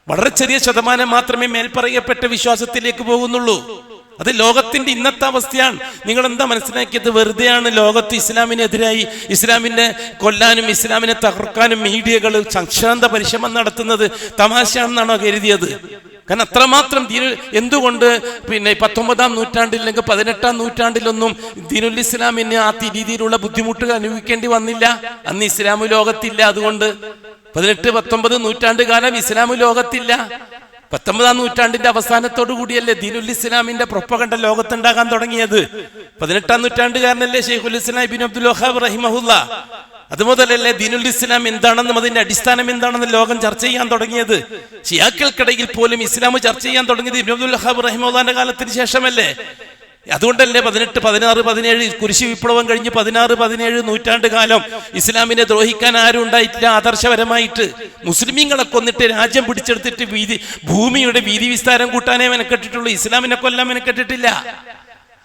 വളരെ ചെറിയ ശതമാനം മാത്രമേ മേൽപ്പറയപ്പെട്ട വിശ്വാസത്തിലേക്ക് പോകുന്നുള്ളൂ. അത് ലോകത്തിന്റെ ഇന്നത്തെ അവസ്ഥയാണ്. നിങ്ങൾ എന്താ മനസ്സിലാക്കിയത്? വെറുതെയാണ് ലോകത്ത് ഇസ്ലാമിനെതിരായി, ഇസ്ലാമിനെ കൊല്ലാനും ഇസ്ലാമിനെ തകർക്കാനും മീഡിയകൾ സംശാന്ത പരിശ്രമം നടത്തുന്നത് തമാശയാണെന്നാണോ കരുതിയത്? കാരണം അത്രമാത്രം എന്തുകൊണ്ട് 19-ാം നൂറ്റാണ്ടിൽ അല്ലെങ്കിൽ 18-ാം നൂറ്റാണ്ടിലൊന്നും ദീനുൽ ഇസ്ലാമിന് ആ രീതിയിലുള്ള ബുദ്ധിമുട്ടുകൾ അനുഭവിക്കേണ്ടി വന്നില്ല? അന്ന് ഇസ്ലാമു ലോകത്തില്ല. അതുകൊണ്ട് 18-19 നൂറ്റാണ്ട് കാലം ഇസ്ലാമു ലോകത്തില്ല. 19-ാം നൂറ്റാണ്ടിന്റെ അവസാനത്തോടു കൂടിയല്ലേ ദീനുൽ ഇസ്ലാമിന്റെ പ്രൊപ്പഗണ്ട ലോകത്തുണ്ടാകാൻ തുടങ്ങിയത്. 18-ാം നൂറ്റാണ്ടുകാരനല്ലേ ശൈഖുൽ ഇസ്ലാം ഇബ്നു അബ്ദുൽ വഹാബ് റഹിമഹുല്ലാ. അതുമുതലല്ലേ ദീനുൽ ഇസ്ലാം എന്താണെന്നും അതിന്റെ അടിസ്ഥാനം എന്താണെന്ന് ലോകം ചർച്ച ചെയ്യാൻ തുടങ്ങിയത്. ഷിയാക്കൾക്കിടയിൽ പോലും ഇസ്ലാം ചർച്ച ചെയ്യാൻ തുടങ്ങിയത് ഇബ്നു അബ്ദുൽ വഹാബ് റഹിമഹുല്ലാന്റെ കാലത്തിന് ശേഷമല്ലേ. അതുകൊണ്ടല്ലേ 18, 16, 17 കുരിശ് വിപ്ലവം കഴിഞ്ഞ് 16, 17 നൂറ്റാണ്ട് കാലം ഇസ്ലാമിനെ ദ്രോഹിക്കാൻ ആരും ഉണ്ടായിട്ടില്ല. ആദർശപരമായിട്ട് മുസ്ലിമീങ്ങളെ കൊന്നിട്ട് രാജ്യം പിടിച്ചെടുത്തിട്ട് ഭൂമിയുടെ വീതി വിസ്താരം കൂട്ടാനേ മെനക്കെട്ടിട്ടുള്ളൂ, ഇസ്ലാമിനെ കൊല്ലാൻ മെനക്കെട്ടിട്ടില്ല.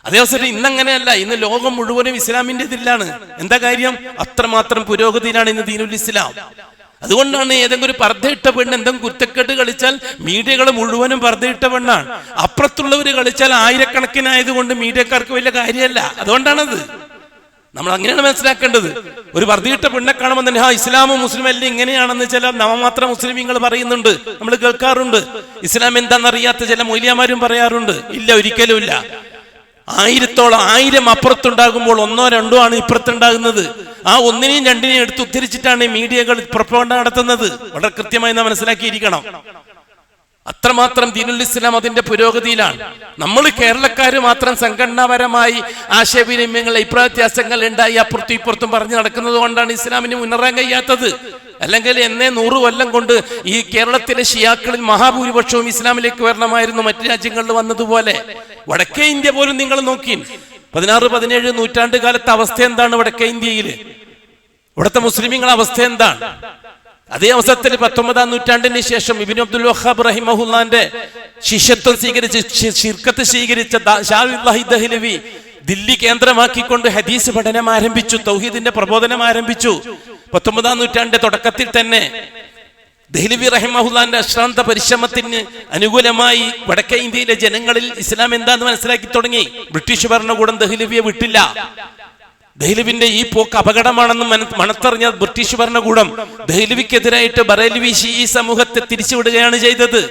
അതേസമയം ഇന്നങ്ങനെയല്ല. ഇന്ന് ലോകം മുഴുവനും ഇസ്ലാമിന്റെ ഇതിലാണ്. എന്താ കാര്യം? അത്രമാത്രം പുരോഗതിയിലാണ് ഇന്ന് ദീനുൽ ഇസ്ലാം. അതുകൊണ്ടാണ് ഏതെങ്കിലും ഒരു പർദ്ദയിട്ട പെണ്ണ് എന്തെങ്കിലും കുറ്റക്കെട്ട് കളിച്ചാൽ മീഡിയകൾ മുഴുവനും പർദ്ദയിട്ട പെണ്ണാണ്. അപ്പുറത്തുള്ളവർ കളിച്ചാൽ ആയിരക്കണക്കിനായതുകൊണ്ട് മീഡിയക്കാർക്ക് വലിയ കാര്യമല്ല. അതുകൊണ്ടാണത്. നമ്മൾ അങ്ങനെയാണ് മനസ്സിലാക്കേണ്ടത്. ഒരു പർദ്ദയിട്ട പെണ്ണെ കാണുമ്പോൾ തന്നെ ഇസ്ലാമും മുസ്ലിം അല്ല ഇങ്ങനെയാണെന്ന് ചില നവമാത്ര മുസ്ലിമീങ്ങൾ പറയുന്നുണ്ട്, നമ്മൾ കേൾക്കാറുണ്ട്. ഇസ്ലാം എന്താണെന്നറിയാത്ത ചില മൗലിയാമാരും പറയാറുണ്ട്. ഇല്ല, ഒരിക്കലും ഇല്ല. 1000 അപ്പുറത്തുണ്ടാകുമ്പോൾ 1 or 2 ആണ് ഇപ്പുറത്തുണ്ടാകുന്നത്. ആ 1നെയും 2നെയും എടുത്ത് ഉദ്ധരിച്ചിട്ടാണ് മീഡിയകൾ പ്രൊപ്പഗണ്ട നടത്തുന്നത്. വളരെ കൃത്യമായി നാം മനസ്സിലാക്കിയിരിക്കണം. അത്രമാത്രം ദീനുൽ ഇസ്ലാം അതിന്റെ പുരോഗതിയിലാണ്. നമ്മൾ കേരളക്കാര് മാത്രം സംഘടനാപരമായി ആശയവിനിമയങ്ങൾ, അഭിപ്രായ വ്യത്യാസങ്ങൾ ഉണ്ടായി അപ്പുറത്തും ഇപ്പുറത്തും പറഞ്ഞു നടക്കുന്നത് കൊണ്ടാണ് ഇസ്ലാമിന് മുന്നേറാൻ കഴിയാത്തത്. അല്ലെങ്കിൽ 100 കൊല്ലം കൊണ്ട് ഈ കേരളത്തിലെ ഷിയാക്കളിൽ മഹാഭൂരിപക്ഷവും ഇസ്ലാമിലേക്ക് വരണമായിരുന്നു മറ്റു രാജ്യങ്ങളിൽ വന്നതുപോലെ. വടക്കേ ഇന്ത്യ പോലും നിങ്ങൾ നോക്കി 16, 17 നൂറ്റാണ്ട് കാലത്തെ അവസ്ഥ എന്താണ്? വടക്കേ ഇന്ത്യയിൽ ഇവിടുത്തെ മുസ്ലിമീങ്ങളുടെ അവസ്ഥ എന്താണ്? അതേ അവസരത്തിൽ 19-ാം നൂറ്റാണ്ടിന് ശേഷം ഇബ്നു അബ്ദുൽ വഹാബ് റഹിമഹുല്ലാന്റെ ശിഷ്യത്വം സ്വീകരിച്ച് ശിർക്കത്ത് സ്വീകരിച്ച ഷാഹി ദഹ്ലവി ദില്ലി കേന്ദ്രമാക്കിക്കൊണ്ട് ഹദീസ് പഠനം ആരംഭിച്ചു, തൗഹീദിന്റെ പ്രബോധനം ആരംഭിച്ചു. 19-ാം നൂറ്റാണ്ടിന്റെ തുടക്കത്തിൽ തന്നെ ദഹ്ലവി റഹിമഹുല്ലാന്റെ അശ്രാന്ത പരിശ്രമത്തിന് അനുകൂലമായി വടക്കേ ഇന്ത്യയിലെ ജനങ്ങളിൽ ഇസ്ലാം എന്താന്ന് മനസ്സിലാക്കി തുടങ്ങി. ബ്രിട്ടീഷ് ഭരണകൂടം ദഹ്ലവിയെ വിട്ടില്ല. ദഹ്ലവിന്റെ ഈ പോക്ക് അപകടമാണെന്ന് മണത്തറിഞ്ഞ ബ്രിട്ടീഷ് ഭരണകൂടം ദഹ്ലവിക്കെതിരായിട്ട് ബറേലവി ഷീഈ സമൂഹത്തെ തിരിച്ചുവിടുകയാണ് ചെയ്തത്.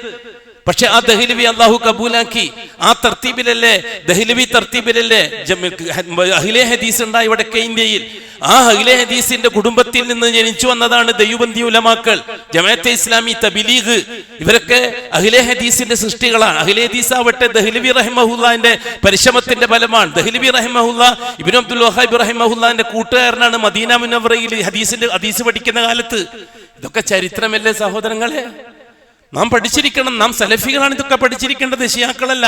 പക്ഷെ ആ ദഹ്ലവി അള്ളാഹു കബൂലാക്കി. ആ തർത്തീബിലല്ലേ, ദഹ്ലവി തർത്തീബിലല്ലേ അഹ്ലെ ഹദീസ് ഉണ്ടായി വടക്കേ ഇന്ത്യയിൽ. ആ അഹ്ലെ ഹദീസിന്റെ കുടുംബത്തിൽ നിന്ന് ജനിച്ചു വന്നതാണ് ദൈവബന്ദി ഉലമാക്കൾ, ജമാഅത്തെ ഇസ്ലാമി, തബ്ലീഗ്. ഇവരൊക്കെ അഹ്ലെ ഹദീസിന്റെ സൃഷ്ടികളാണ്. അഹ്ലെ ഹദീസ് ആവട്ടെ ദഹ്ലവി റഹിമഹുല്ലാന്റെ പരിശ്രമത്തിന്റെ ഫലമാണ്. ദഹ്ലവി റഹിമഹുല്ലാ ഇബ്നു അബ്ദുൽ വഹാബ് റഹിമഹുല്ലാന്റെ കൂട്ടുകാരനാണ് മദീന മുനവ്വറയിൽ ഹദീസ് പഠിക്കുന്ന കാലത്ത്. ഇതൊക്കെ ചരിത്രമല്ലേ സഹോദരങ്ങളെ? നാം പഠിച്ചിരിക്കണം. നാം സലഫികളാണ് ഇതൊക്കെ പഠിച്ചിരിക്കേണ്ടത്, ഷിയാക്കളല്ല.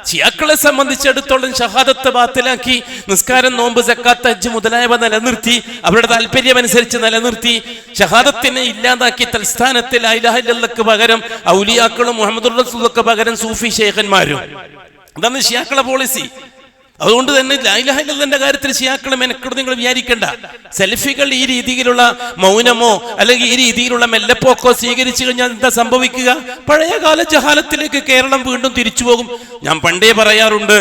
ഷിയാക്കളെ സംബന്ധിച്ചിടത്തോളം ഷഹാദത്ത് ബാത്തിലാക്കി, നിസ്കാരം, നോമ്പ്, സക്കാത്ത്, ഹജ്ജ് മുതലായവ നിലനിർത്തി, അവരുടെ താല്പര്യമനുസരിച്ച് നിലനിർത്തി. ഷഹാദത്തിനെ ഇല്ലാതാക്കി തൽസ്ഥാനത്തിൽ ലാ ഇലാഹ ഇല്ലല്ലാഹ്ക്ക് പകരം ഔലിയാക്കളും മുഹമ്മദുർ റസൂലുള്ളാഹിക്ക് പകരം സൂഫി ശൈഖന്മാരും. അതാണ് ഷിയാക്കളെ പോളിസി. അതുകൊണ്ട് തന്നെ ലാ ഇലാഹ ഇല്ലല്ലാഹ്ന്റെ കാര്യത്തിൽ ഷിയാക്കളെ മെനക്കെടുത്ത് നിങ്ങൾ വിചാരിക്കേണ്ട. സെൽഫികൾ ഈ രീതിയിലുള്ള മൗനമോ അല്ലെങ്കിൽ ഈ രീതിയിലുള്ള മെല്ലപ്പോക്കോ സ്വീകരിച്ചു കഴിഞ്ഞാൽ എന്താ സംഭവിക്കുക? പഴയകാല ജഹാലത്തിലേക്ക് കേരളം വീണ്ടും തിരിച്ചു പോകും. ഞാൻ പണ്ടേ പറയാറുണ്ട്,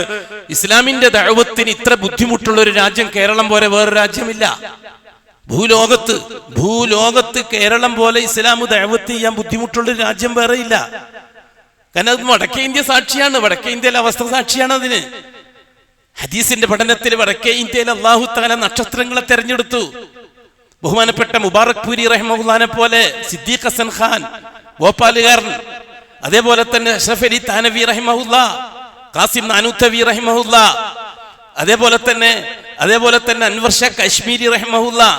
ഇസ്ലാമിന്റെ ദഅവത്തിന് ഇത്ര ബുദ്ധിമുട്ടുള്ള ഒരു രാജ്യം കേരളം പോലെ വേറെ രാജ്യമില്ല. ഭൂലോകത്ത് കേരളം പോലെ ഇസ്ലാം ദഅവത്ത് ചെയ്യാൻ ബുദ്ധിമുട്ടുള്ള ഒരു രാജ്യം വേറെ ഇല്ല. കാരണം അത് വടക്കേ ഇന്ത്യ സാക്ഷിയാണ്. വടക്കേ ഇന്ത്യയിലെ അവസ്ഥ സാക്ഷിയാണ് അതിന്. ഹദീസിന്റെ പഠനത്തിൽ വടക്കേ ഇന്ത്യയിൽ അല്ലാഹു തആല നക്ഷത്രങ്ങളെ തെരഞ്ഞെടുത്തു. ബഹുമാനപ്പെട്ട മുബാറക് പൂരി റഹിമഹുല്ലാനെ പോലെ, സിദ്ദീഖ് ഹസൻ ഖാൻ ഭോപ്പാലുകാരൻ, അതേപോലെ തന്നെ അഷ്റഫ് അലി താനവി റഹിമഹുല്ലാ, ഖാസിം നാനൂത്തവി റഹിമഹുല്ലാ, അതേപോലെ തന്നെ അൻവർ ഷാ കശ്മീരി റഹിമഹുല്ലാ,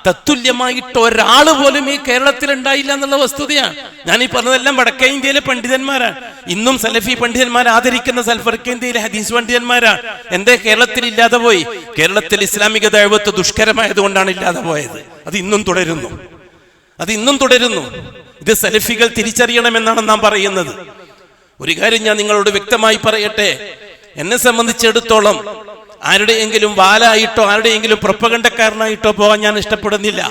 തത്തുല്യമായിട്ട് ഒരാള് പോലും ഈ കേരളത്തിൽ ഉണ്ടായില്ല എന്നുള്ള വസ്തുതയാണ്. ഞാൻ ഈ പറഞ്ഞതെല്ലാം വടക്കേ ഇന്ത്യയിലെ പണ്ഡിതന്മാരാണ്. ഇന്നും സലഫി പണ്ഡിതന്മാർ ആദരിക്കുന്ന വടക്കേ ഇന്ത്യയിലെ ഹദീസ് പണ്ഡിതന്മാരാണ്. എന്തേ കേരളത്തിൽ ഇല്ലാതെ പോയി? കേരളത്തിൽ ഇസ്ലാമിക ദഅവത്ത് ദുഷ്കരമായതുകൊണ്ടാണ് ഇല്ലാതെ പോയത്. അത് ഇന്നും തുടരുന്നു. ഇത് സലഫികൾ തിരിച്ചറിയണമെന്നാണ് നാം പറയുന്നത്. ഒരു കാര്യം ഞാൻ നിങ്ങളോട് വ്യക്തമായി പറയട്ടെ. എന്നെ സംബന്ധിച്ചിടത്തോളം ആരുടെയെങ്കിലും വാലായിട്ടോ ആരുടെയെങ്കിലും പ്രൊപ്പഗണ്ടക്കാരനായിട്ടോ പോകാൻ ഞാൻ ഇഷ്ടപ്പെടുന്നില്ല.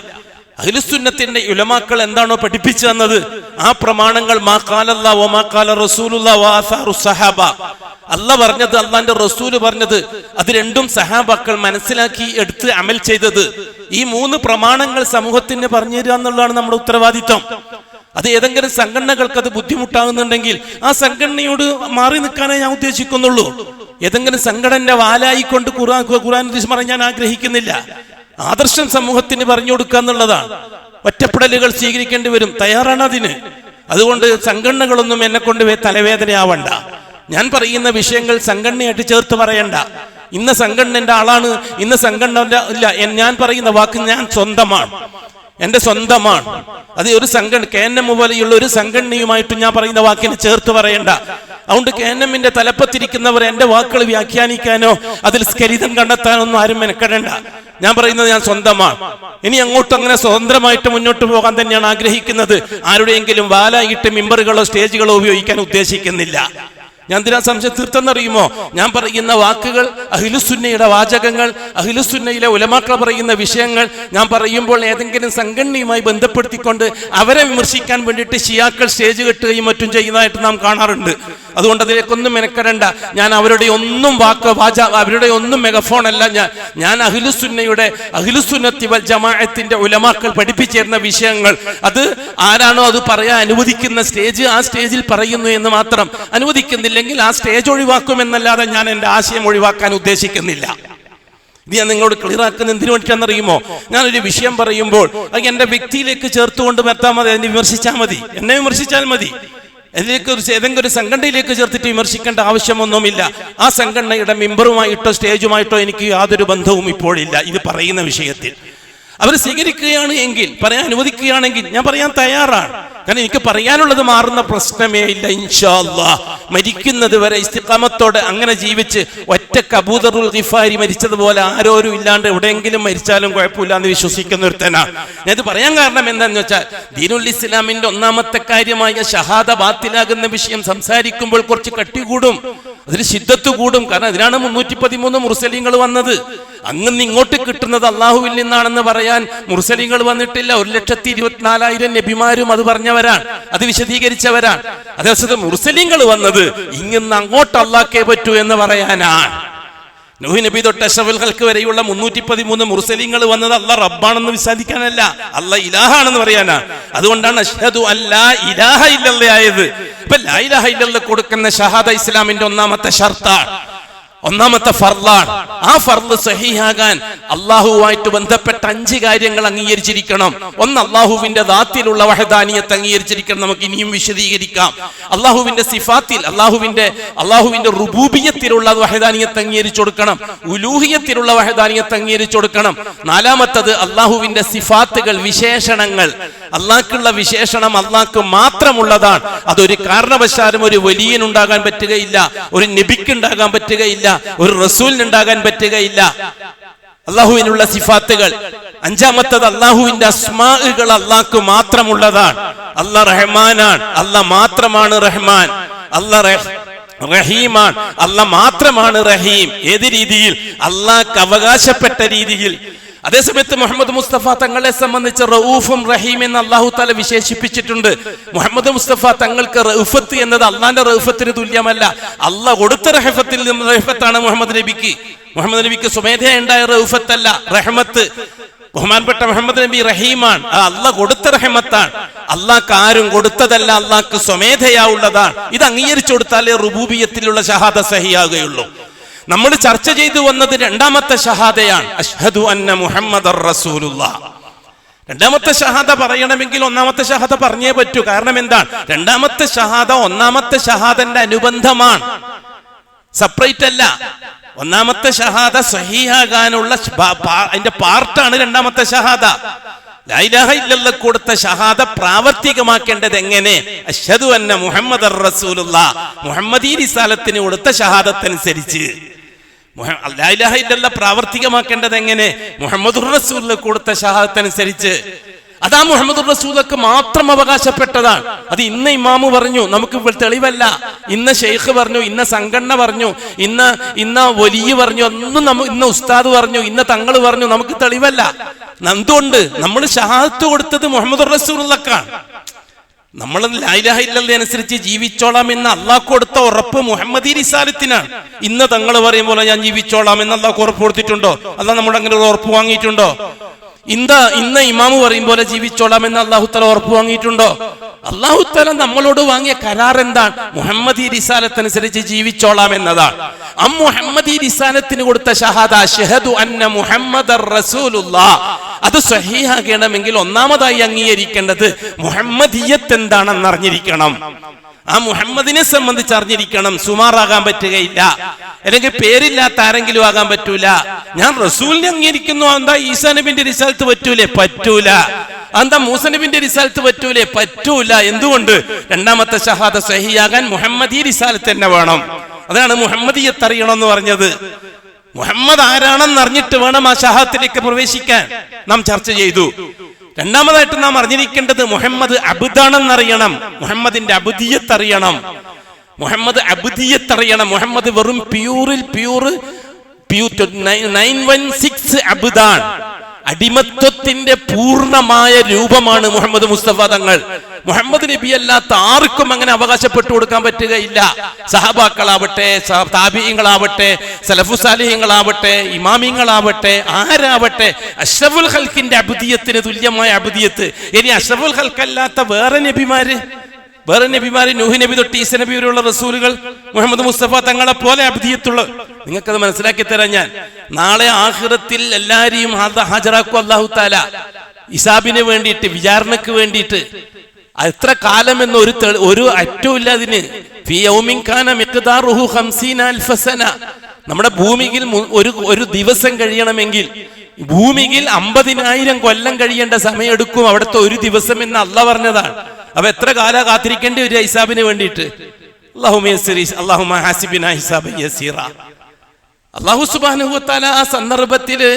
അഹ്ലുസുന്നത്തിന്റെ ഉലമാക്കൾ എന്താണോ പഠിപ്പിച്ചു തന്നത് ആ പ്രമാണങ്ങൾ മാ ഖാല അല്ലാഹു വമാ ഖാല റസൂലുള്ളാഹി വആസാറു സഹാബ, അല്ലാഹ് പറഞ്ഞത് അല്ലാഹുവിന്റെ റസൂൽ പറഞ്ഞത്, അത് രണ്ടും സഹാബാക്കൾ മനസ്സിലാക്കി എടുത്ത് അമൽ ചെയ്തത്. ഈ 3 പ്രമാണങ്ങൾ സമൂഹത്തിന് പറഞ്ഞു തരിക എന്നുള്ളതാണ് നമ്മുടെ ഉത്തരവാദിത്വം. അത് ഏതെങ്കിലും സംഘടനകൾക്ക് അത് ബുദ്ധിമുട്ടാകുന്നുണ്ടെങ്കിൽ ആ സംഘടനയോട് മാറി നിൽക്കാനേ ഞാൻ ഉദ്ദേശിക്കുന്നുള്ളൂ. ഏതെങ്കിലും സംഘടന വാലായിക്കൊണ്ട് ഖുർആൻ പറയാൻ ഞാൻ ആഗ്രഹിക്കുന്നില്ല. ആദർശം സമൂഹത്തിന് പറഞ്ഞു കൊടുക്കുക എന്നുള്ളതാണ്. ഒറ്റപ്പെടലുകൾ സ്വീകരിക്കേണ്ടി വരും, തയ്യാറാണ് അതിന്. അതുകൊണ്ട് സംഘടനകളൊന്നും എന്നെ കൊണ്ട് തലവേദനയാവണ്ട. ഞാൻ പറയുന്ന വിഷയങ്ങൾ സംഘടനയായിട്ട് ചേർത്ത് പറയണ്ട. ഇന്ന സംഘടനന്റെ ആളാണ്, ഇന്ന സംഘടന ഇല്ല. ഞാൻ പറയുന്ന വാക്ക് ഞാൻ സ്വന്തമാണ്, എന്റെ സ്വന്തമാണ്. അത് ഒരു സംഘടന KNM പോലെയുള്ള ഒരു സംഘടനയുമായിട്ട് ഞാൻ പറയുന്ന വാക്കിനെ ചേർത്ത് പറയണ്ട. അതുകൊണ്ട് KNMന്റെ തലപ്പത്തിരിക്കുന്നവർ എന്റെ വാക്കുകൾ വ്യാഖ്യാനിക്കാനോ അതിൽ സ്ഖലിതം കണ്ടെത്താനോ ഒന്നും ആരും മെനക്കെടേണ്ട. ഞാൻ പറയുന്നത് ഞാൻ സ്വന്തമാണ്. ഇനി അങ്ങോട്ട് അങ്ങനെ സ്വതന്ത്രമായിട്ട് മുന്നോട്ട് പോകാൻ തന്നെയാണ് ആഗ്രഹിക്കുന്നത്. ആരുടെയെങ്കിലും വാലായിട്ട് മിമ്പറുകളോ സ്റ്റേജുകളോ ഉപയോഗിക്കാൻ ഉദ്ദേശിക്കുന്നില്ല. ഞാൻ എന്തിനാ സംശയം തീർത്തെന്നറിയുമോ? ഞാൻ പറയുന്ന വാക്കുകൾ അഹ്ലുസുന്നയുടെ വാചകങ്ങൾ, അഹ്ലുസുന്നയിലെ ഉലമാക്കൾ പറയുന്ന വിഷയങ്ങൾ ഞാൻ പറയുമ്പോൾ ഏതെങ്കിലും സംഘടനയുമായി ബന്ധപ്പെടുത്തിക്കൊണ്ട് അവരെ വിമർശിക്കാൻ വേണ്ടിയിട്ട് ഷിയാക്കൾ സ്റ്റേജ് കെട്ടുകയും മറ്റും ചെയ്യുന്നതായിട്ട് നാം കാണാറുണ്ട്. അതുകൊണ്ട് അതിലേക്കൊന്നും മെനക്കെടണ്ട. ഞാൻ അവരുടെ ഒന്നും അവരുടെ ഒന്നും മെഗഫോൺ അല്ല. ഞാൻ അഹ്ലുസുന്നത്തി വൽ ജമാഅത്തിന്റെ ഉലമാക്കൾ പഠിപ്പിച്ചിരുന്ന വിഷയങ്ങൾ, അത് ആരാണോ അത് പറയാൻ അനുവദിക്കുന്ന സ്റ്റേജ്, ആ സ്റ്റേജിൽ പറയുന്നു എന്ന് മാത്രം. അനുവദിക്കുന്നില്ലെങ്കിൽ ആ സ്റ്റേജ് ഒഴിവാക്കുമെന്നല്ലാതെ ഞാൻ എന്റെ ആശയം ഒഴിവാക്കാൻ ഉദ്ദേശിക്കുന്നില്ല. ഇത് ഞാൻ നിങ്ങളോട് ക്ലിയർ ആക്കുന്ന എന്തിനു വേണ്ടിയിട്ടാണെന്നറിയുമോ? ഞാനൊരു വിഷയം പറയുമ്പോൾ അത് എന്റെ വ്യക്തിയിലേക്ക് ചേർത്തുകൊണ്ട് വരുത്താൻ മതി, എന്നെ വിമർശിച്ചാൽ മതി, എന്നെ വിമർശിച്ചാൽ മതി. അതിലേക്ക് ഏതെങ്കിലും ഒരു സംഘടനയിലേക്ക് ചേർത്തിട്ട് വിമർശിക്കേണ്ട ആവശ്യമൊന്നുമില്ല. ആ സംഘടനയുടെ മെമ്പറുമായിട്ടോ സ്റ്റേജുമായിട്ടോ എനിക്ക് യാതൊരു ബന്ധവും ഇപ്പോഴില്ല. ഇത് പറയുന്ന വിഷയത്തിൽ അവർ സ്വീകരിക്കുകയാണ് എങ്കിൽ, പറയാൻ അനുവദിക്കുകയാണെങ്കിൽ ഞാൻ പറയാൻ തയ്യാറാണ്. കാരണം എനിക്ക് പറയാനുള്ളത് മാറുന്ന പ്രശ്നമേ ഇല്ല. ഇൻഷാ അല്ലാഹ് മരിക്കുന്നത് വരെ ഇസ്തിഖാമത്തോടെ അങ്ങനെ ജീവിച്ച് ഒറ്റ അബൂദറുൽ ഗിഫാരി മരിച്ചതുപോലെ ആരോരും ഇല്ലാണ്ട് എവിടെയെങ്കിലും മരിച്ചാലും കുഴപ്പമില്ല എന്ന് വിശ്വസിക്കുന്ന ഒരുത്തനാണ് ഞാൻ. ഇത് പറയാൻ കാരണം എന്താണെന്ന് വെച്ചാൽ, ദീനുൽ ഇസ്ലാമിന്റെ ഒന്നാമത്തെ കാര്യമായ ഷഹാദ ബാത്തിലാകുന്ന വിഷയം സംസാരിക്കുമ്പോൾ കുറച്ച് കട്ടി കൂടും, അതിൽ ശിദ്ദത്ത് കൂടും. കാരണം അതിനാണ് 313 മുർസലീങ്ങൾ വന്നത്. അങ്ങനെ ഇങ്ങോട്ട് കിട്ടുന്നത് അള്ളാഹുവിൽ നിന്നാണെന്ന് പറയാൻ മുർസലീങ്ങൾ വന്നിട്ടില്ല. 1,24,000 നബിമാരും അത് പറഞ്ഞവരാണ്, അത് വിശദീകരിച്ചവരാണ്. അതേസമയത്ത് മുർസലീങ്ങൾ വന്നത് ഇങ്ങനെ അങ്ങോട്ട് അള്ളാഹ്ക്കേ പറ്റൂ എന്ന് പറയാനാണ്. നൂഹ് നബി തൊട്ട് അഷ്റഫുൽ ഖൽഖ് വരെയുള്ള 313 മുർസലീങ്ങൾ വന്നത് അള്ളാഹ് റബ്ബാണെന്ന് വിശ്വസിക്കാനല്ല, അള്ളാഹ് ഇലാഹാണെന്ന് പറയാനാ. അതുകൊണ്ടാണ് അഷ്ഹദു അല്ലാ ഇലാഹ ഇല്ലല്ലാഹ് ആയത്. ഇപ്പൊ ലാ ഇലാഹ ഇല്ലല്ലാഹ് കൊടുക്കുന്ന ഷഹാദ ഇസ്ലാമിന്റെ ഒന്നാമത്തെ ഷർത്താണ്, ഒന്നാമത്തെ ഫർളാണ്. ആ ഫർള് സഹീഹാകാൻ അള്ളാഹുവായിട്ട് ബന്ധപ്പെട്ട 5 കാര്യങ്ങൾ അംഗീകരിച്ചിരിക്കണം. ഒന്ന്, അള്ളാഹുവിന്റെ ദാത്തിലുള്ള വഹദാനിയത്ത് അംഗീകരിച്ചിരിക്കണം. നമുക്ക് ഇനിയും വിശദീകരിക്കാം. അള്ളാഹുവിന്റെ സിഫാത്തിൽ, അള്ളാഹുവിന്റെ റുബൂബിയത്തിലുള്ള വഹദാനിയത്ത് അംഗീകരിച്ചു കൊടുക്കണം. ഉലൂഹിയത്തിലുള്ള വഹദാനിയത്ത് അംഗീകരിച്ചു കൊടുക്കണം. നാലാമത്തത് അള്ളാഹുവിന്റെ സിഫാത്തുകൾ, വിശേഷണങ്ങൾ. അള്ളാഹ്ക്കുള്ള വിശേഷണം അള്ളാഹ്ക്ക് മാത്രമുള്ളതാണ്. അതൊരു കാരണവശാലും ഒരു വലിയനുണ്ടാകാൻ പറ്റുകയില്ല, ഒരു നബിക്കുണ്ടാകാൻ പറ്റുകയില്ല, ഒരു റസൂലിനുണ്ടാകാൻ പറ്റുകയില്ല. അള്ളാഹുവിനുള്ള സിഫാത്തുകൾ. അഞ്ചാമത്തത് അള്ളാഹുവിന്റെ അസ്മാഉകൾ അള്ളാഹ്ക്ക് മാത്രമുള്ളതാണ്. അള്ളാഹ് റഹ്മാനാണ്, അള്ളാഹ് മാത്രമാണ് റഹ്മാൻ. അള്ളാഹ് റഹീമാണ്, അള്ളാഹ് മാത്രമാണ് റഹീം. ഏത് രീതിയിൽ? അള്ളാഹ്ക്ക് അവകാശപ്പെട്ട രീതിയിൽ. അതേസമയത്ത് മുഹമ്മദ് മുസ്തഫ തങ്ങളെ സംബന്ധിച്ച് റഊഫും റഹീം എന്ന് അള്ളാഹു തആല വിശേഷിപ്പിച്ചിട്ടുണ്ട്. മുഹമ്മദ് മുസ്തഫ തങ്ങൾക്ക് റഊഫത്ത് എന്നത് അള്ളാന്റെ റഊഫത്തിന് തുല്യമല്ല. അള്ളാഹ് കൊടുത്ത റഹഫത്തിൽ നിന്ന് റഹഫത്താണ് മുഹമ്മദ് നബിക്ക് സ്വമേധയാ ഉണ്ടായ റഊഫത്തല്ല, റഹ്മത്ത്. ബഹുമാനപ്പെട്ട മുഹമ്മദ് നബി റഹീമാണ്, അള്ളാഹ് കൊടുത്ത റഹ്മത്താണ്. അള്ളാഹ്ക്ക് ആരും കൊടുത്തതല്ല, അള്ളാഹ്ക്ക് സ്വമേധയാ ഉള്ളതാണ്. ഇത് അംഗീകരിച്ചു കൊടുത്താലേ റുബൂബിയത്തിലുള്ള ഷഹാദ സഹിയാകുകയുള്ളൂ. നമ്മൾ ചർച്ച ചെയ്തു വന്നത് രണ്ടാമത്തെ ഷഹാദയാണ്, അഷ്ഹദു അന്ന മുഹമ്മദർ റസൂലുള്ളാഹ്. രണ്ടാമത്തെ ഷഹാദ പറയണമെങ്കിൽ ഒന്നാമത്തെ ഷഹാദ പറഞ്ഞേ പറ്റൂ. കാരണം എന്താണ്? രണ്ടാമത്തെ ഷഹാദ ഒന്നാമത്തെ ഷഹാദന്റെ അനുബന്ധമാണ്, സെപ്പറേറ്റ് അല്ല. ഒന്നാമത്തെ ഷഹാദ സഹീഹാകാനുള്ള അതിന്റെ പാർട്ടാണ് രണ്ടാമത്തെ ഷഹാദ. ലാ ഇലാഹ ഇല്ലല്ലാഹ് കൊടുത്ത ഷഹാദ പ്രാവർത്തികമാക്കേണ്ടത് എങ്ങനെ? അഷ്ഹദു അന്ന മുഹമ്മദർ റസൂലുള്ളാഹ്, മുഹമ്മദി റിസാലത്തിന് കൊടുത്ത ഷഹാദത്തനുസരിച്ച്. ലാ ഇലാഹ ഇല്ലല്ലാഹ് പ്രാവർത്തികമാക്കേണ്ടത് എങ്ങനെ? മുഹമ്മദുർ റസൂലിന് കൊടുത്ത ഷഹാദത്തനുസരിച്ച്. അതാ മുഹമ്മദുർ റസൂലക്ക് മാത്രം അവകാശപ്പെട്ടതാണ്. അത് ഇന്ന ഇമാമു പറഞ്ഞു, നമുക്ക് തെളിവല്ല. ഇന്ന ഷെയ്ഖ് പറഞ്ഞു, ഇന്ന സംഘടന പറഞ്ഞു, ഇന്ന വലിയ പറഞ്ഞു, ഇന്ന ഉസ്താദ് പറഞ്ഞു, ഇന്ന തങ്ങള് പറഞ്ഞു, നമുക്ക് തെളിവല്ല. എന്തുകൊണ്ട്? നമ്മൾ ഷഹാദത്ത് കൊടുത്തത് മുഹമ്മദുർ റസൂലുള്ളാഹിക്കാണ്. നമ്മൾ ലാ ഇലാഹ ഇല്ലല്ലാഹ് അനുസരിച്ച് ജീവിച്ചോളാം എന്ന് അള്ളാഹ് കൊടുത്ത ഉറപ്പ് മുഹമ്മദി റിസാലത്തിനാണ്. ഇന്ന തങ്ങൾ പറയും പോലെ ഞാൻ ജീവിച്ചോളാം എന്ന് അള്ളാഹ് ഉറപ്പ് കൊടുത്തിട്ടുണ്ടോ? അള്ളാഹ് നമ്മൾ അങ്ങനെ ഒരു ഉറപ്പ് വാങ്ങിയിട്ടുണ്ടോ? ഇന്ന ഇമാമു പറയും പോലെ ജീവിച്ചോളാം എന്ന് അള്ളാഹു തആല ഉറപ്പ് വാങ്ങിയിട്ടുണ്ടോ? അള്ളാഹു തആല നമ്മളോട് വാങ്ങിയ കരാർ എന്താണ്? മുഹമ്മദി റിസാലത്തനുസരിച്ച് ജീവിച്ചോളാം എന്നതാണ്. മുഹമ്മദി റിസാലത്തിന് കൊടുത്ത ഷഹാദ അഷ്ഹദു അന്ന മുഹമ്മദർ റസൂലുള്ളാഹ്, അത് സ്വഹീഹാകണമെങ്കിൽ ഒന്നാമതായി അംഗീകരിക്കേണ്ടത് മുഹമ്മദിയത്ത് എന്താണെന്ന് അറിഞ്ഞിരിക്കണം. ആ മുഹമ്മദിനെ സംബന്ധിച്ച് അറിഞ്ഞിരിക്കണം. സുമാറാകാൻ പറ്റുകയില്ല, അല്ലെങ്കിൽ പേരില്ലാത്ത ആരെങ്കിലും ആകാൻ പറ്റൂല. ഞാൻ റസൂലിനെ അംഗീകരിക്കുന്നു, എന്താ ഈസാ നബിന്റെ റിസാലത്ത് പറ്റൂലേ? പറ്റൂല. എന്താ മൂസ നബിന്റെ റിസാലത്ത് പറ്റൂലേ? പറ്റൂല. എന്തുകൊണ്ട്? രണ്ടാമത്തെ ഷഹാദ സ്വഹീയാകാൻ മുഹമ്മദി റിസാലത്ത് തന്നെ വേണം. അതാണ് മുഹമ്മദിയത്ത് അറിയണം എന്ന് പറഞ്ഞത്. മുഹമ്മദ് ആരാണെന്ന് അറിഞ്ഞിട്ട് വേണം ആ ഷഹാദത്തിലേക്ക് പ്രവേശിക്കാൻ. നാം ചർച്ച ചെയ്തു. രണ്ടാമതായിട്ട് നാം അറിഞ്ഞിരിക്കേണ്ടത് മുഹമ്മദ് അബ്ദാണെന്നറിയണം. മുഹമ്മദിന്റെ അബ്ദിയത്ത് അറിയണം. മുഹമ്മദ് അബ്ദിയത്ത് അറിയണം. മുഹമ്മദ് വെറും പ്യൂറിൽ പ്യൂർ 916 അബ്ദാൻ, അടിമത്വത്തിന്റെ പൂർണ്ണമായ രൂപമാണ് മുഹമ്മദ് മുസ്തഫ തങ്ങൾ. മുഹമ്മദ് നബി അല്ലാത്ത ആർക്കും അങ്ങനെ അവകാശപ്പെട്ടു കൊടുക്കാൻ പറ്റുകയില്ല. സഹബാക്കളാവട്ടെ, താബിഈങ്ങളാവട്ടെ, സലഫു സാലിഹീങ്ങളാവട്ടെ, ഇമാമിങ്ങളാവട്ടെ, ആരാവട്ടെ, അഷ്റഫുൽ ഖൽഖിന്റെ അബ്ദിയത്തിന് തുല്യമായ അബ്ദിയത്ത്. ഇനി അഷ്റഫുൽ ഖൽഖ് അല്ലാത്ത വേറെ നബിമാര് നൂഹ് നബി തൊട്ട് ഈസ നബി വരെയുള്ള റസൂലുകൾ മുഹമ്മദ് മുസ്തഫ തങ്ങളെ പോലെ അബ്ദിയത്തുള്ള, നിങ്ങൾക്കത് മനസ്സിലാക്കി തരാം ഞാൻ. നാളെ ആഖിറത്തിൽ എല്ലാരെയും ഹാജരാക്കും അല്ലാഹു തആല ഹിസാബിന് വേണ്ടിയിട്ട്, വിചാരണക്ക് വേണ്ടിയിട്ട്. എത്ര കാലം എന്ന് ഒരു അറ്റവും ഇല്ല അതിന്. ഫീ യൗമിൻ കാന മിഖ്ദാറുഹു 50,000 സന. നമ്മുടെ ഭൂമിയിൽ ഒരു ദിവസം കഴിയണമെങ്കിൽ ഭൂമിയിൽ 50,000 കൊല്ലം കഴിയേണ്ട സമയം എടുക്കും അവിടുത്തെ ഒരു ദിവസം എന്ന് അള്ളാഹ് പറഞ്ഞതാണ്. അപ്പൊ എത്ര കാലം കാത്തിരിക്കേണ്ടി ഒരു ഹിസാബിന് വേണ്ടിയിട്ട്? അല്ലാഹു സുബ്ഹാനഹു വ തആല ആ സന്ദർഭത്തില്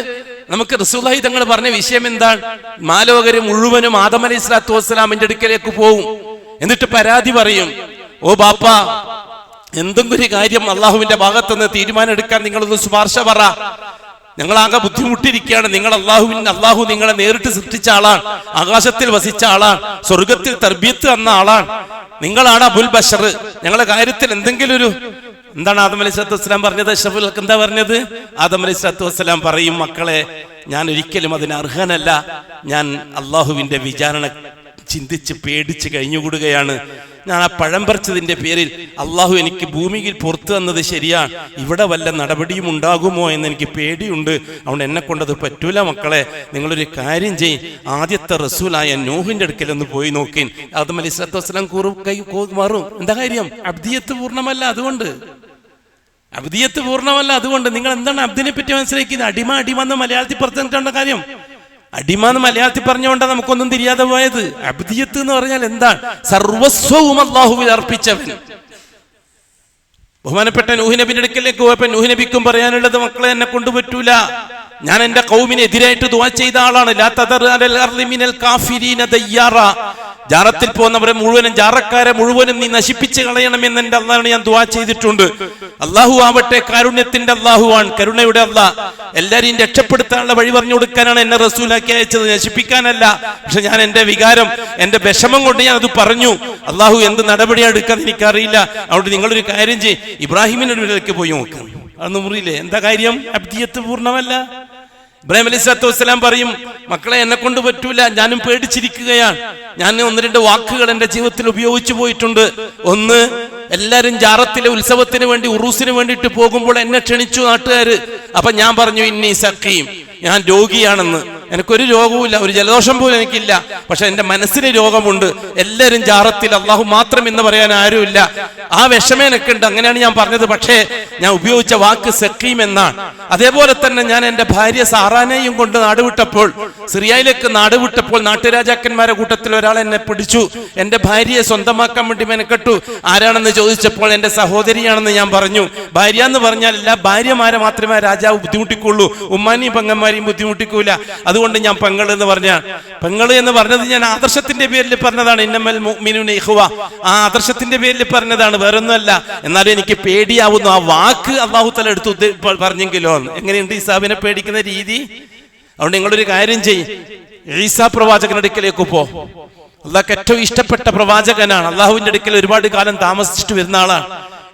നമുക്ക് റസൂലുള്ളാഹി തങ്ങൾ പറഞ്ഞ വിഷയം എന്താണ്? മാലോകര് മുഴുവനും ആദം അലൈഹിസ്സലാത്തു വസ്സലാമിന്റെ അടുക്കലേക്ക് പോവും. എന്നിട്ട് പരാതി പറയും, ഓ ബാപ്പ, എന്തെങ്കിലും ഒരു കാര്യം അള്ളാഹുവിന്റെ ഭാഗത്തുനിന്ന് തീരുമാനം എടുക്കാൻ നിങ്ങളൊന്ന് ശുപാർശ പറ. ഞങ്ങളാകെ ബുദ്ധിമുട്ടിരിക്കുകയാണ്. അള്ളാഹു നിങ്ങളെ നേരിട്ട് സൃഷ്ടിച്ച ആളാണ്, ആകാശത്തിൽ വസിച്ച ആളാണ്, സ്വർഗത്തിൽ തർബിയത്ത് തന്ന ആളാണ്, നിങ്ങളാണ് അബുൽ ബഷർ. ഞങ്ങളുടെ കാര്യത്തിൽ എന്തെങ്കിലും ഒരു എന്താണ് ആദം അലൈഹിസ്സലാത്തു വസ്സലാം പറഞ്ഞത്? അഷ്റഫുൽ ഖൽഖ് എന്താ പറഞ്ഞത്? ആദം അലൈഹിസ്സലാത്തു വസ്സലാം പറയും, മക്കളെ, ഞാൻ ഒരിക്കലും അതിന് അർഹനല്ല. ഞാൻ അള്ളാഹുവിന്റെ വിചാരണ ചിന്തിച്ച് പേടിച്ച് കഴിഞ്ഞുകൂടുകയാണ്. ഞാൻ ആ പഴം പറിച്ചതിന്റെ പേരിൽ അള്ളാഹു എനിക്ക് ഭൂമിയിൽ പുറത്തു തന്നത് ശരിയാണ്, ഇവിടെ വല്ല നടപടിയും ഉണ്ടാകുമോ എന്ന് എനിക്ക് പേടിയുണ്ട്. അതുകൊണ്ട് എന്നെ കൊണ്ടത് പറ്റൂല. മക്കളെ, നിങ്ങളൊരു കാര്യം ചെയ്യും, ആദ്യത്തെ റസൂലായ നൂഹിന്റെ അടുക്കലൊന്ന് പോയി നോക്കിൻ. ആദം അലൈഹിസ്സലാത്തു വസ്സലാം മാറും. എന്താ കാര്യം? അബ്ദിയത്ത് പൂർണ്ണമല്ല, അതുകൊണ്ട് നിങ്ങൾ എന്താണ് അബ്ദിനെ പറ്റി മനസ്സിലാക്കിയത്? അടിമ എന്ന് മലയാളത്തിൽ പറഞ്ഞിട്ടുള്ള കാര്യം. അടിമ എന്ന് മലയാളത്തിൽ പറഞ്ഞുകൊണ്ടാ നമുക്കൊന്നും തിരിയാതെ പോയത്. അബ്ദിയത്ത് എന്ന് പറഞ്ഞാൽ എന്താണ്? സർവസ്വവും അല്ലാഹുവിൽ അർപ്പിച്ചവൻ. ബഹുമാനപ്പെട്ട നൂഹ് നബിയുടെ അടുക്കലേക്ക് പോയപ്പോ നൂഹ് നബിക്കും പറയാനുള്ളത്, മക്കളെ, എന്നെ കൊണ്ട് പറ്റൂല. ഞാൻ എന്റെ ഖൗമിന് എതിരായിട്ട് ദുആ ചെയ്ത ആളാണ്. ലാ തദർ അലൽ അർളി മിനൽ കാഫിരീന ദയ്യാറ. ജാറത്തിൽ പോകുന്നവരെ മുഴുവനും, ജാറക്കാരെ മുഴുവനും നീ നശിപ്പിച്ച് കളയണമെന്ന് എന്റെ അള്ളാഹുവിനെ ഞാൻ ദുആ ചെയ്തിട്ടുണ്ട്. അള്ളാഹു ആവട്ടെ കാരുണ്യത്തിന്റെ അള്ളാഹുവാണ്, കരുണയുടെ അള്ളാഹ്. എല്ലാരെയും രക്ഷപ്പെടുത്താനുള്ള വഴി പറഞ്ഞു കൊടുക്കാനാണ് എന്നെ റസൂലാക്കി അയച്ചത്, നശിപ്പിക്കാനല്ല. പക്ഷെ ഞാൻ എന്റെ വികാരം, എന്റെ വിഷമം കൊണ്ട് ഞാൻ അത് പറഞ്ഞു. അള്ളാഹു എന്ത് നടപടിയാണ് എടുക്കാന്ന് എനിക്കറിയില്ല. അതുകൊണ്ട് നിങ്ങളൊരു കാര്യം ചെയ്യും, ഇബ്രാഹിമിന്റെ അടുക്കലേക്ക് പോയി നോക്കും. അതൊന്നും മുറിയില്ലേ? എന്താ കാര്യം? അബ്ദിയത്ത് പൂർണ്ണമല്ല. ഇബ്രാഹിം അലൈഹിസ്സലാത്തു വസ്സലാം പറയും, മക്കളെ, എന്നെ കൊണ്ട് പറ്റൂല, ഞാനും പേടിച്ചിരിക്കുകയാണ്. ഞാൻ 1-2 വാക്കുകൾ എന്റെ ജീവിതത്തിൽ ഉപയോഗിച്ചു പോയിട്ടുണ്ട്. ഒന്ന്, എല്ലാരും ജാറത്തിലെ ഉത്സവത്തിന് വേണ്ടി, ഉറൂസിന് വേണ്ടിയിട്ട് പോകുമ്പോൾ എന്നെ ക്ഷണിച്ചു നാട്ടുകാര്. അപ്പൊ ഞാൻ പറഞ്ഞു, ഇന്നി സഖീം, ഞാൻ രോഗിയാണെന്ന്. എനിക്കൊരു രോഗവുമില്ല, ഒരു ജലദോഷം പോലും എനിക്കില്ല, പക്ഷെ എന്റെ മനസ്സിന് രോഗമുണ്ട്. എല്ലാരും ജാറത്തിൽ, അള്ളാഹു മാത്രം എന്ന് പറയാൻ ആരുമില്ല. ആ വിഷമം എനിക്കുണ്ട്. അങ്ങനെയാണ് ഞാൻ പറഞ്ഞത്. പക്ഷേ ഞാൻ ഉപയോഗിച്ച വാക്ക് സഖീം എന്നാണ്. അതേപോലെ തന്നെ ഞാൻ എന്റെ ഭാര്യ സാറാനെയും കൊണ്ട് നാടുവിട്ടപ്പോൾ, സിറിയയിലേക്ക് നാടുവിട്ടപ്പോൾ, നാട്ടുരാജാക്കന്മാരുടെ കൂട്ടത്തിൽ ഒരാൾ എന്നെ പിടിച്ചു. എന്റെ ഭാര്യയെ സ്വന്തമാക്കാൻ വേണ്ടി മെനക്കെട്ടു. ആരാണെന്ന് ചോദിച്ചപ്പോൾ എന്റെ സഹോദരിയാണെന്ന് ഞാൻ പറഞ്ഞു. ഭാര്യ എന്ന് പറഞ്ഞാൽ എല്ലാ ഭാര്യമാരെ മാത്രമേ രാജാവ് ബുദ്ധിമുട്ടിക്കുള്ളൂ, ഉമ്മാനെയും പെങ്ങന്മാരെയും ബുദ്ധിമുട്ടിക്കൂല. അതുകൊണ്ട് ഞാൻ പെങ്ങൾ എന്ന് പറഞ്ഞത് ഞാൻ ആദർശത്തിന്റെ പേരിൽ പറഞ്ഞതാണ്. ഇന്നമൽ മുഅ്മിനൂന ഇഖ്വ, ആ ആദർശത്തിന്റെ പേരിൽ പറഞ്ഞതാണ്, വേറൊന്നുമല്ല. എന്നാലും എനിക്ക് പേടിയാവുന്നു. ആ വാക്ക് അല്ലാഹു തആല എടുത്തു പറഞ്ഞെങ്കിലോ. എങ്ങനെയുണ്ട് ഈസാബിനെ പേടിക്കുന്ന രീതി? അതുകൊണ്ട് നിങ്ങളൊരു കാര്യം ചെയ്യും, ഈസാ പ്രവാചകന്റെ അടുക്കലേക്ക് പോ. അള്ളാഹ്ക്ക് ഏറ്റവും ഇഷ്ടപ്പെട്ട പ്രവാചകനാണ്. അള്ളാഹുവിന്റെ അടുക്കൽ ഒരുപാട് കാലം താമസിച്ചിട്ട് വരുന്ന ആളാണ്.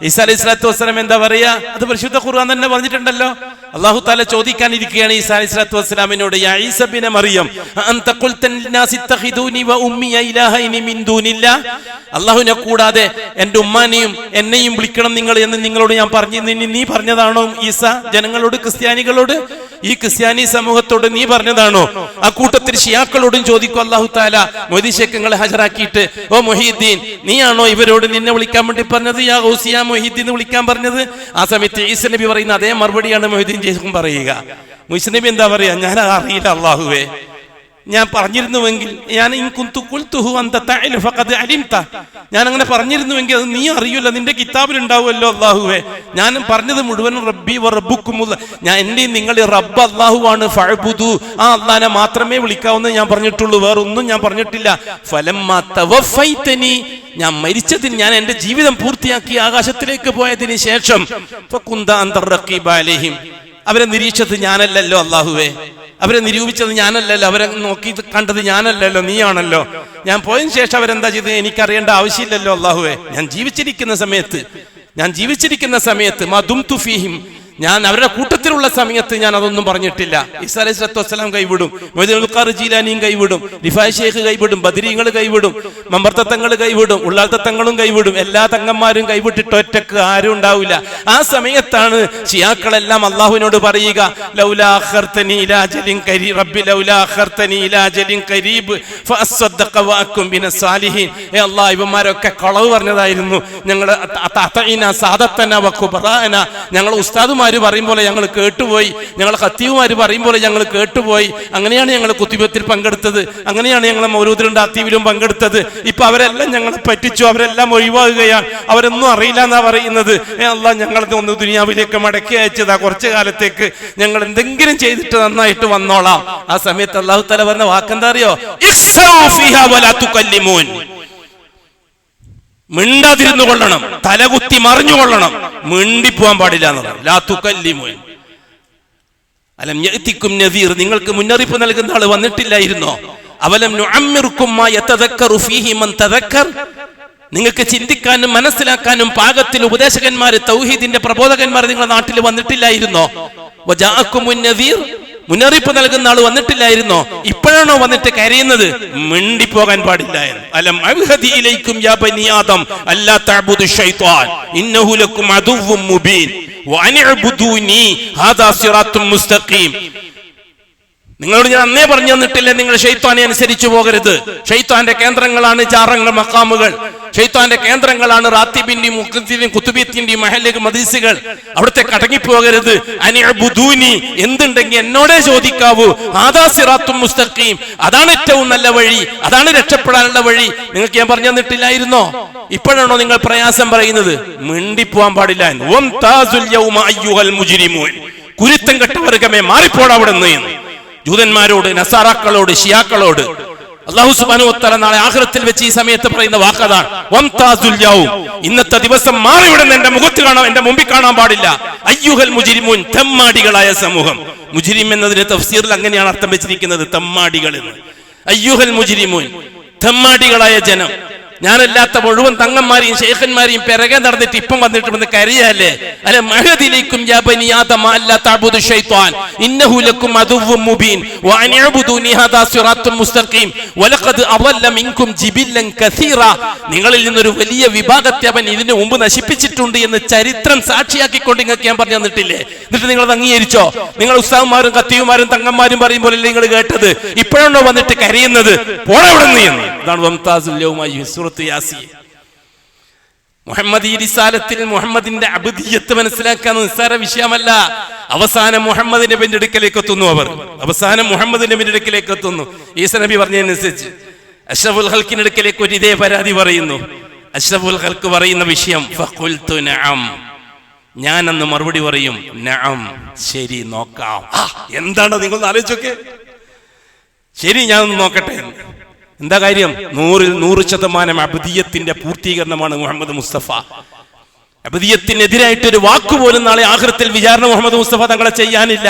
ഈസാ അലൈഹിസ്സലാത്തു വസ്സലാം എന്താ പറയാ? അത് പരിശുദ്ധ ഖുർആൻ തന്നെ പറഞ്ഞിട്ടുണ്ടല്ലോ. അല്ലാഹു തആല ചോദിക്കാനിരിക്കുകയാണ് ഈസാ അലൈഹിസ്സലാത്തു വസ്സലാമിനോട്, യാ ഈസ ഇബ്ന മറിയം അൻത ഖുൽത ലിന്നാസി ഇത്തഖിദൂനി വ ഉമ്മി ഇലാഹൈനി മിൻ ദൂനില്ലാ. അല്ലാഹുവിനെ കൂടാതെ എന്റെ ഉമ്മാനെയും എന്നെയും വിളിക്കണം നിങ്ങൾ എന്ന് നിങ്ങളോട് ഞാൻ പറഞ്ഞു. നീ പറഞ്ഞതാണോ ഈസ ജനങ്ങളോട്, ക്രിസ്ത്യാനികളോട്? ഈ ക്രിസ്ത്യാനി സമൂഹത്തോട് നീ പറഞ്ഞതാണോ? ആ കൂട്ടത്തിൽ ഷിയാക്കളോടും ചോദിക്കും അല്ലാഹു തആല മൊയ്തീൻ ശൈഖുകളെ ഹാജരാക്കിയിട്ട്, ഓ മൊഹീദ്ദീൻ, നീയാണോ ഇവരോട് നിന്നെ വിളിക്കാൻ വേണ്ടി പറഞ്ഞത്? യാ ഗൗസി യാ മൊഹീദ്ദീൻ എന്ന് വിളിക്കാൻ പറഞ്ഞത്? ആ സമയത്ത് ഈസാ നബി പറയുന്ന അതേ മറുപടിയാണ് മൊഹീദ്ദീൻ ശൈഖും പറയുക. ഈസാ നബി എന്താ പറയാ? ഞാൻ അറിയില്ല അല്ലാഹുവേ, ഞാൻ പറഞ്ഞിരുന്നുവെങ്കിൽ, ഞാൻ അങ്ങനെ പറഞ്ഞിരുന്നുവെങ്കിൽ അത് നീ അറിയില്ല, നിന്റെ കിതാബിൽ ഉണ്ടാവുമല്ലോ അല്ലാഹുവേ. ഞാൻ പറഞ്ഞത് മുഴുവനും റബ്ബി വ റബ്ബുക്കുമുള്ള, ഞാൻ എന്റെയും നിങ്ങളുടെ റബ്ബ് അല്ലാഹുവാണ്, ഫഅ്ബുദു, ആ അല്ലാഹനെ മാത്രമേ വിളിക്കാവുന്ന ഞാൻ പറഞ്ഞിട്ടുള്ളൂ, വേറൊന്നും ഞാൻ പറഞ്ഞിട്ടില്ല. ഫലമ്മാ തവഫൈതനി, ഞാൻ മരിച്ചതിന്, ഞാൻ എന്റെ ജീവിതം പൂർത്തിയാക്കി ആകാശത്തിലേക്ക് പോയതിന് ശേഷം, ഫകുന്ത അൻത റഖീബ അലൈഹിം, അവരെ നിരീക്ഷിച്ചത് ഞാനല്ലല്ലോ അല്ലാഹുവേ, അവരെ നിരൂപിച്ചത് ഞാനല്ലല്ലോ, അവരെ നോക്കി കണ്ടത് ഞാനല്ലല്ലോ, നീയാണല്ലോ. ഞാൻ പോയതിനു ശേഷം അവരെന്താ ചെയ്തത് എനിക്കറിയേണ്ട ആവശ്യമില്ലല്ലോ അല്ലാഹുവേ. ഞാൻ ജീവിച്ചിരിക്കുന്ന സമയത്ത് മദുംതു ഫീഹിം, ഞാൻ അവരുടെ കൂട്ടത്തിലുള്ള സമയത്ത് ഞാൻ അതൊന്നും പറഞ്ഞിട്ടില്ല. ഈസാ അലൈഹി സ്വലാത്തു വസ്സലാം കൈവിടും, മൊയ്തീൻ ഖാരി ജീലാനിയും കൈവിടും, റിഫായി ശൈഖ് കൈവിടും, ബദരീങ്ങൾ കൈവിടും, മമ്പർത്തങ്ങൾ കൈവിടും, ഉള്ളാത്തങ്ങളും കൈവിടും. എല്ലാ തങ്ങന്മാരും കൈവിട്ടിട്ട് ഒറ്റക്ക് ആരും ഉണ്ടാവില്ല. ആ സമയത്താണ് ഷിയാക്കളെല്ലാം അള്ളാഹുവിനോട് പറയുക, ലൗലാ അഖർതനി ഇലാ അജലിൻ ഖരീബ്, റബ്ബി ലൗലാ അഖർതനി ഇലാ അജലിൻ ഖരീബ് ഫഅസ്സദ്ദഖ വഅകും മിനസ് സാലിഹീൻ. അല്ലാഹ്, ഇവന്മാരൊക്കെ കളവ് പറഞ്ഞതായിരുന്നു, ഞങ്ങൾ സാദത്തന വകുബറാന, ഞങ്ങൾ ഉസ്താദുമാർ പറയും പോലെ ഞങ്ങൾ കേട്ടുപോയി, ഞങ്ങൾ ഖത്തീബുമാർ പറയും പോലെ ഞങ്ങൾ കേട്ടുപോയി, അങ്ങനെയാണ് ഞങ്ങൾ കുത്തുബത്തിൽ പങ്കെടുത്തത്, അങ്ങനെയാണ് ഞങ്ങൾ മൗലൂദിലും ഖത്തീബിലും പങ്കെടുത്തത്. ഇപ്പൊ അവരെല്ലാം ഞങ്ങളെ പറ്റിച്ചു, അവരെല്ലാം ഒഴിവാകുകയാണ്, അവരൊന്നും അറിയില്ല എന്നാ പറയുന്നത്. അല്ലാഹ്, ഞങ്ങളത് ഒന്ന് ദുനിയാവിലേക്ക് മടക്കി അയച്ചതാ, കുറച്ചു കാലത്തേക്ക് ഞങ്ങൾ എന്തെങ്കിലും ചെയ്തിട്ട് നന്നായിട്ട് വന്നോളാം. ആ സമയത്ത് അല്ലാഹു തആല പറഞ്ഞ വാക്കെന്താ അറിയോ? ഇഖ്സൗ ഫീഹാ വലാ തുകല്ലിമൂൻ, മിണ്ടാതിരുന്നു കൊള്ളണം, തലകുത്തി മറിഞ്ഞുകൊള്ളണം, മിണ്ടിപ്പോവാൻ പാടില്ല എന്ന് പറഞ്ഞു. ലാ തുകല്ലിമൂൻ അലം യഅതികും നദീർ, നിങ്ങൾക്ക് മുന്നറിയിപ്പ് നൽകുന്ന ആള് വന്നിട്ടില്ലായിരുന്നോ? അവലം നുഅമ്മിറുകും മാ യതദക്കറു ഫീഹി മൻ തദക്കർ, നിങ്ങൾക്ക് ചിന്തിക്കാനും മനസ്സിലാക്കാനും പാകത്തിൽ ഉപദേശകന്മാര്, തൗഹീദിന്റെ പ്രബോധകന്മാർ നിങ്ങളുടെ നാട്ടിൽ വന്നിട്ടില്ലായിരുന്നോ? വജാഅകുമുൻ നദീർ, മുന്നറിയിപ്പ് നൽകുന്ന ആൾ വന്നിട്ടില്ലായിരുന്നോ? ഇപ്പോഴാണോ വന്നിട്ട് കരയുന്നത്? മിണ്ടിപ്പോകാൻ പാടില്ലായിരുന്നു. അലം അൽഹദി ഇലൈക്കും യാ ബനി ആദം അല്ലാ തഅബുദു ശൈത്വാൻ ഇന്നഹു ലക്കും അദുവ്വും മുബീൻ വഅനിഅ്ബുദൂനി ഹാദാ സിറാത്തും മുസ്തഖീം. നിങ്ങളോട് ഞാൻ അന്നേ പറഞ്ഞു തന്നിട്ടില്ല, നിങ്ങൾ ശൈത്വാനെ അനുസരിച്ചു പോകരുത്. ശൈത്വാന്റെ കേന്ദ്രങ്ങളാണ് ജാറങ്ങൾ, മഖാമുകൾ. ശൈത്വാന്റെ കേന്ദ്രങ്ങളാണ് റാത്തിബിന്റെയും മുഖത്തിന്റെയും കുത്തുബിയത്തിന്റെയും മഹല്ല് മദീസുകൾ. അവിടുത്തെ കടങ്ങിപ്പോകരുത്. അനിഅ്ബുദൂനി, എന്തുണ്ടെങ്കിൽ എന്നോടേ ചോദിക്കാവൂ. ഹാദാ സിറാത്തും മുസ്തഖീം, അതാണ് ഏറ്റവും നല്ല വഴി, അതാണ് രക്ഷപ്പെടാനുള്ള വഴി. നിങ്ങൾക്ക് ഞാൻ പറഞ്ഞു തന്നിട്ടില്ലായിരുന്നോ? ഇപ്പോഴാണോ നിങ്ങൾ പ്രയാസം പറയുന്നത്? മിണ്ടിപ്പോവാൻ പാടില്ല. വംതാസുൽ യൗമ അയ്യുഹൽ മുജ്രിമൂൻ, കുരുത്തം കെട്ട വർഗ്ഗമേ മാറിപ്പോടാ അവിടെ നിന്ന്. ജൂതന്മാരോട്, നസാറാക്കളോട്, ഷിയാക്കളോട് അല്ലാഹു സുബ്ഹാനഹു വ തആല നാളെ ആഖിറത്തിൽ വെച്ച് ഈ സമയത്ത് പറയുന്ന വാക്കതാണ് വംതാസുൽ യൗം, ഇന്നത്തെ ദിവസം മാറിവിടുന്ന എന്റെ മുഖത്ത് കാണാൻ, എന്റെ മുമ്പിൽ കാണാൻ പാടില്ല. അയ്യുഹൽ മുജ്രിമൂൻ, തെമ്മാടികളായ സമൂഹം. മുജ്രിം എന്നതിന് തഫ്സീറിൽ അങ്ങനെയാണ് അർത്ഥം വെച്ചിരിക്കുന്നത്, തെമ്മാടികൾ എന്ന്. അയ്യുഹൽ മുജ്രിമൂൻ, തെമ്മാടികളായ ജനം. ഞാനല്ലാത്ത മുഴുവൻ തങ്ങന്മാരെയും ശൈഖന്മാരെയും പിറകെ നടന്നിട്ട് ഇപ്പം വന്നിട്ട് വന്ന് കരയല്ലേ? അല മഹദിലേക്കും യാ ബനി ആദം അല്ലാ തഅബുദു ശൈത്വാൻ ഇന്നഹു ലക്കും അദുവ്വും മുബീൻ വഅനിഅ്ബുദൂനി ഹാദാ സിറാത്തും മുസ്തഖീം വലഖദ് അളല്ല മിൻകും ജിബില്ലൻ കസീറ, നിങ്ങളിൽ നിന്നൊരു വലിയ വിഭാഗത്തെ അവൻ ഇതിനു മുമ്പ് നശിപ്പിച്ചിട്ടുണ്ട് എന്ന് ചരിത്രം സാക്ഷിയാക്കിക്കൊണ്ട് നിങ്ങൾക്ക് ഞാൻ പറഞ്ഞു തന്നിട്ടില്ലേ? എന്നിട്ട് നിങ്ങൾ അംഗീകരിച്ചോ? നിങ്ങൾ ഉസ്താദുമാരും ഖത്തീബുമാരും തങ്ങന്മാരും പറയും പോലെ നിങ്ങൾ കേട്ടത്? ഇപ്പോഴാണോ വന്നിട്ട് കരയുന്നത്? പോടാ അവിടെ നിന്ന്. ഇതാണ് വംതാസുൽ യൗമ സൂറത്ത് യാസീൻ. മുഹമ്മദ് ഈ റിസാലത്തിൽ മുഹമ്മദിന്റെ അബ്ദിയ്യത്ത് മനസ്സിലാക്കാൻ നിസ്സാര വിഷയമല്ല. അവസാനം മുഹമ്മദ് നബിയുടെ അടുക്കലേക്ക് എത്തുന്നു. അവസാനം മുഹമ്മദ് നബിയുടെ അടുക്കലേക്ക് എത്തുന്നു. ഈസാ നബി പറഞ്ഞതനുസരിച്ച് അഷ്റഫുൽ ഖൽഖിന്റെ അടുക്കലേക്ക് ഒരു ഇതേ പരാതി പറയുന്നു. അഷ്റഫുൽ ഖൽഖ് പറയുന്ന വിഷയം ഫഖുൽതു നഅം, ഞാൻ അന്ന് മറുപടി പറയും നഅം, ശരി നോക്കാം. എന്താണ് നിങ്ങൾ ആലോചിച്ചൊക്കെ? ശരി, ഞാൻ ഒന്ന് നോക്കട്ടെ. എന്താ കാര്യം? 100% അബ്ദിയ്യത്തിന്റെ പൂർത്തീകരണമാണ് മുഹമ്മദ് മുസ്തഫ. അബ്ദിയ്യത്തിനെതിരായിട്ട് ഒരു വാക്കുപോലും നാളെ ആഖിറത്തിൽ വിചാരണ മുഹമ്മദ് മുസ്തഫ തങ്ങളെ ചെയ്യാനില്ല.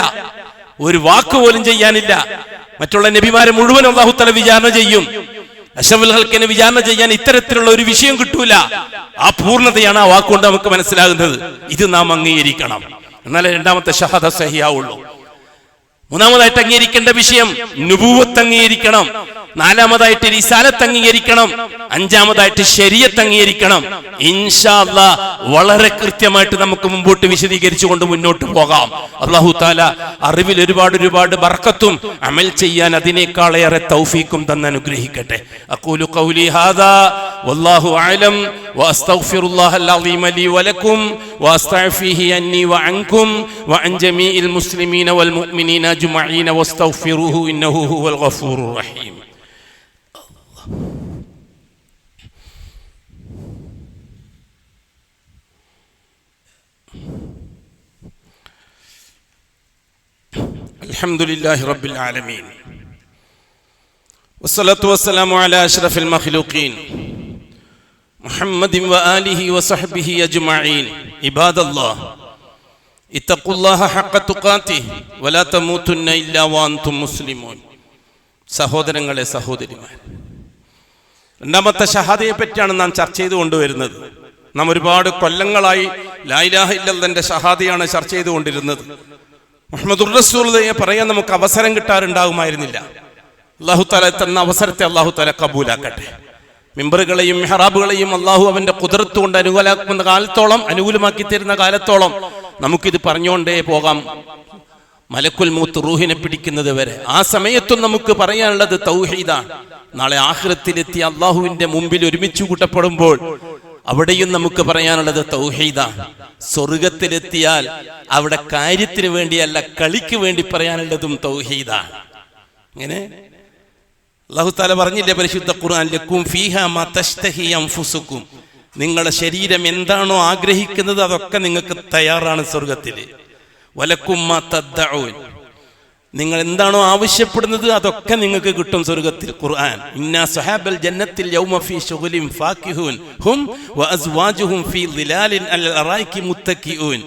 ഒരു വാക്കുപോലും ചെയ്യാനില്ല. മറ്റുള്ള നബിമാരെ മുഴുവൻ അല്ലാഹു തആല വിചാരണ ചെയ്യും. അഷ്റഫുൽ ഖൽഖിനെ വിചാരണ ചെയ്യാൻ ഇത്തരത്തിലുള്ള ഒരു വിഷയം കിട്ടൂല. ആ പൂർണ്ണതയാണ് ആ വാക്കുകൊണ്ട് നമുക്ക് മനസ്സിലാകുന്നത്. ഇത് നാം അംഗീകരിക്കണം. എന്നാലേ രണ്ടാമത്തെ ഷഹാദ സഹിയാവുള്ളൂ. മൂന്നാമതായിട്ട് അംഗീകരിക്കേണ്ട വിഷയം നുബുവത്ത് അംഗീകരിക്കണം. നാലാമതായിട്ട് റിസാലത്ത് അംഗീകരിക്കണം. അഞ്ചാമതായിട്ട് ശരീഅത്ത് അംഗീകരിക്കണം. ഇൻഷാ അല്ലാഹ് വളരെ കൃത്യമായിട്ട് നമുക്ക് മുമ്പോട്ട് വിശദീകരിച്ചുകൊണ്ട് മുന്നോട്ട് പോകാം. അല്ലാഹു തആല അറിവിൽ ഒരുപാട് ബർക്കത്തും അമൽ ചെയ്യാൻ അതിനേക്കാളേറെ തൗഫീഖും തന്ന് അനുഗ്രഹിക്കട്ടെ. അഖൂലു ഖൗലി ഹാദാ വല്ലാഹു അഅലം വഅസ്തഗ്ഫിറുല്ലാഹൽ അളീമ ലി വലക്കും വഅസ്തഗ്ഫിഹി അന്നി വഅൻകും വഅൻ ജമീഇൽ മുസ്ലിമീന വൽ മുഅ്മിനീന അജ്മഈന വസ്തഗ്ഫിറുഹു ഇന്നഹു ഹുവൽ ഗഫൂറുർ റഹീം. അൽഹംദുലില്ലാഹി റബ്ബിൽ ആലമീൻ വസ്സലാത്തു വസ്സലാമു അലാ അഷ്റഫിൽ മഖ്ലൂഖീൻ മുഹമ്മദിൻ വആലിഹി വസഹ്ബിഹി അജ്മഈൻ. ഇബാദല്ലാഹ് ഇത്തഖുല്ലാഹ ഹഖ്ക തുഖാതിഹി വലാ തമൂതുന്ന ഇല്ലാ വഅൻതും മുസ്ലിമൂൻ. സഹോദരങ്ങളെ, സഹോദരിമാരെ, രണ്ടാമത്തെ ഷഹാദയെ പറ്റിയാണ് നാം ചർച്ച ചെയ്തു കൊണ്ടുവരുന്നത്. നാം ഒരുപാട് കൊല്ലങ്ങളായി ലാ ഇലാഹ ഇല്ലല്ലാഹുവിന്റെ ഷഹാദയാണ് ചർച്ച ചെയ്തുകൊണ്ടിരുന്നത്. മുഹമ്മദുർ റസൂലുള്ളാഹിയെ പറയാൻ നമുക്ക് അവസരം കിട്ടാറുണ്ടാകുമായിരുന്നില്ല. അല്ലാഹു തആല തന്ന അവസരത്തെ അല്ലാഹു തആല കബൂലാക്കട്ടെ. മിമ്പറുകളെയും മെഹ്റാബുകളെയും അല്ലാഹു അവന്റെ ഖുദ്റത്ത് കൊണ്ട് അനുകൂലമാക്കി തരുന്ന കാലത്തോളം നമുക്കിത് പറഞ്ഞുകൊണ്ടേ പോകാം, മലക്കുൽ മൗത്ത് റൂഹിനെ പിടിക്കുന്നത് വരെ. ആ സമയത്തും നമുക്ക് പറയാനുള്ളത് തൗഹീദാണ്. നാളെ ആഖിറത്തിലെത്തി അല്ലാഹുവിന്റെ മുമ്പിൽ ഒരുമിച്ച് കൂട്ടപ്പെടുമ്പോൾ അവിടെയും നമുക്ക് പറയാനുള്ളത് തൗഹീദാണ്. സ്വർഗത്തിലെത്തിയാൽ അവിടെ കാര്യത്തിന് വേണ്ടിയല്ല, കളിക്ക് വേണ്ടി പറയാനുള്ളതും തൗഹീദാണ്. ഇങ്ങനെ അല്ലാഹു തആല പറഞ്ഞില്ലേ പരിശുദ്ധ ഖുർആൻ, ലക്കും ഫീഹാ മാ തശ്തഹി അൻഫുസുക്കും, നിങ്ങളുടെ ശരീരം എന്താണോ ആഗ്രഹിക്കുന്നത് അതൊക്കെ നിങ്ങൾക്ക് തയ്യാറാണ് സ്വർഗത്തിൽ. വലക്കും മാ തദ്ദഊൻ, നിങ്ങൾ എന്താണോ ആവശ്യപ്പെടുന്നത് അതൊക്കെ നിങ്ങൾക്ക് കിട്ടും സ്വർഗത്തിൽ. ഖുർആൻ, ഇന്നാ സഹാബൽ ജന്നത്തിൽ യൗമ ഫീ ശുഗ്ലിൻ ഫാകിഹൂൻ ഹും വഅസ്വാജുഹും ഫീ ളിലാലിൻ അൽ അറായികി മുത്തഖിഊൻ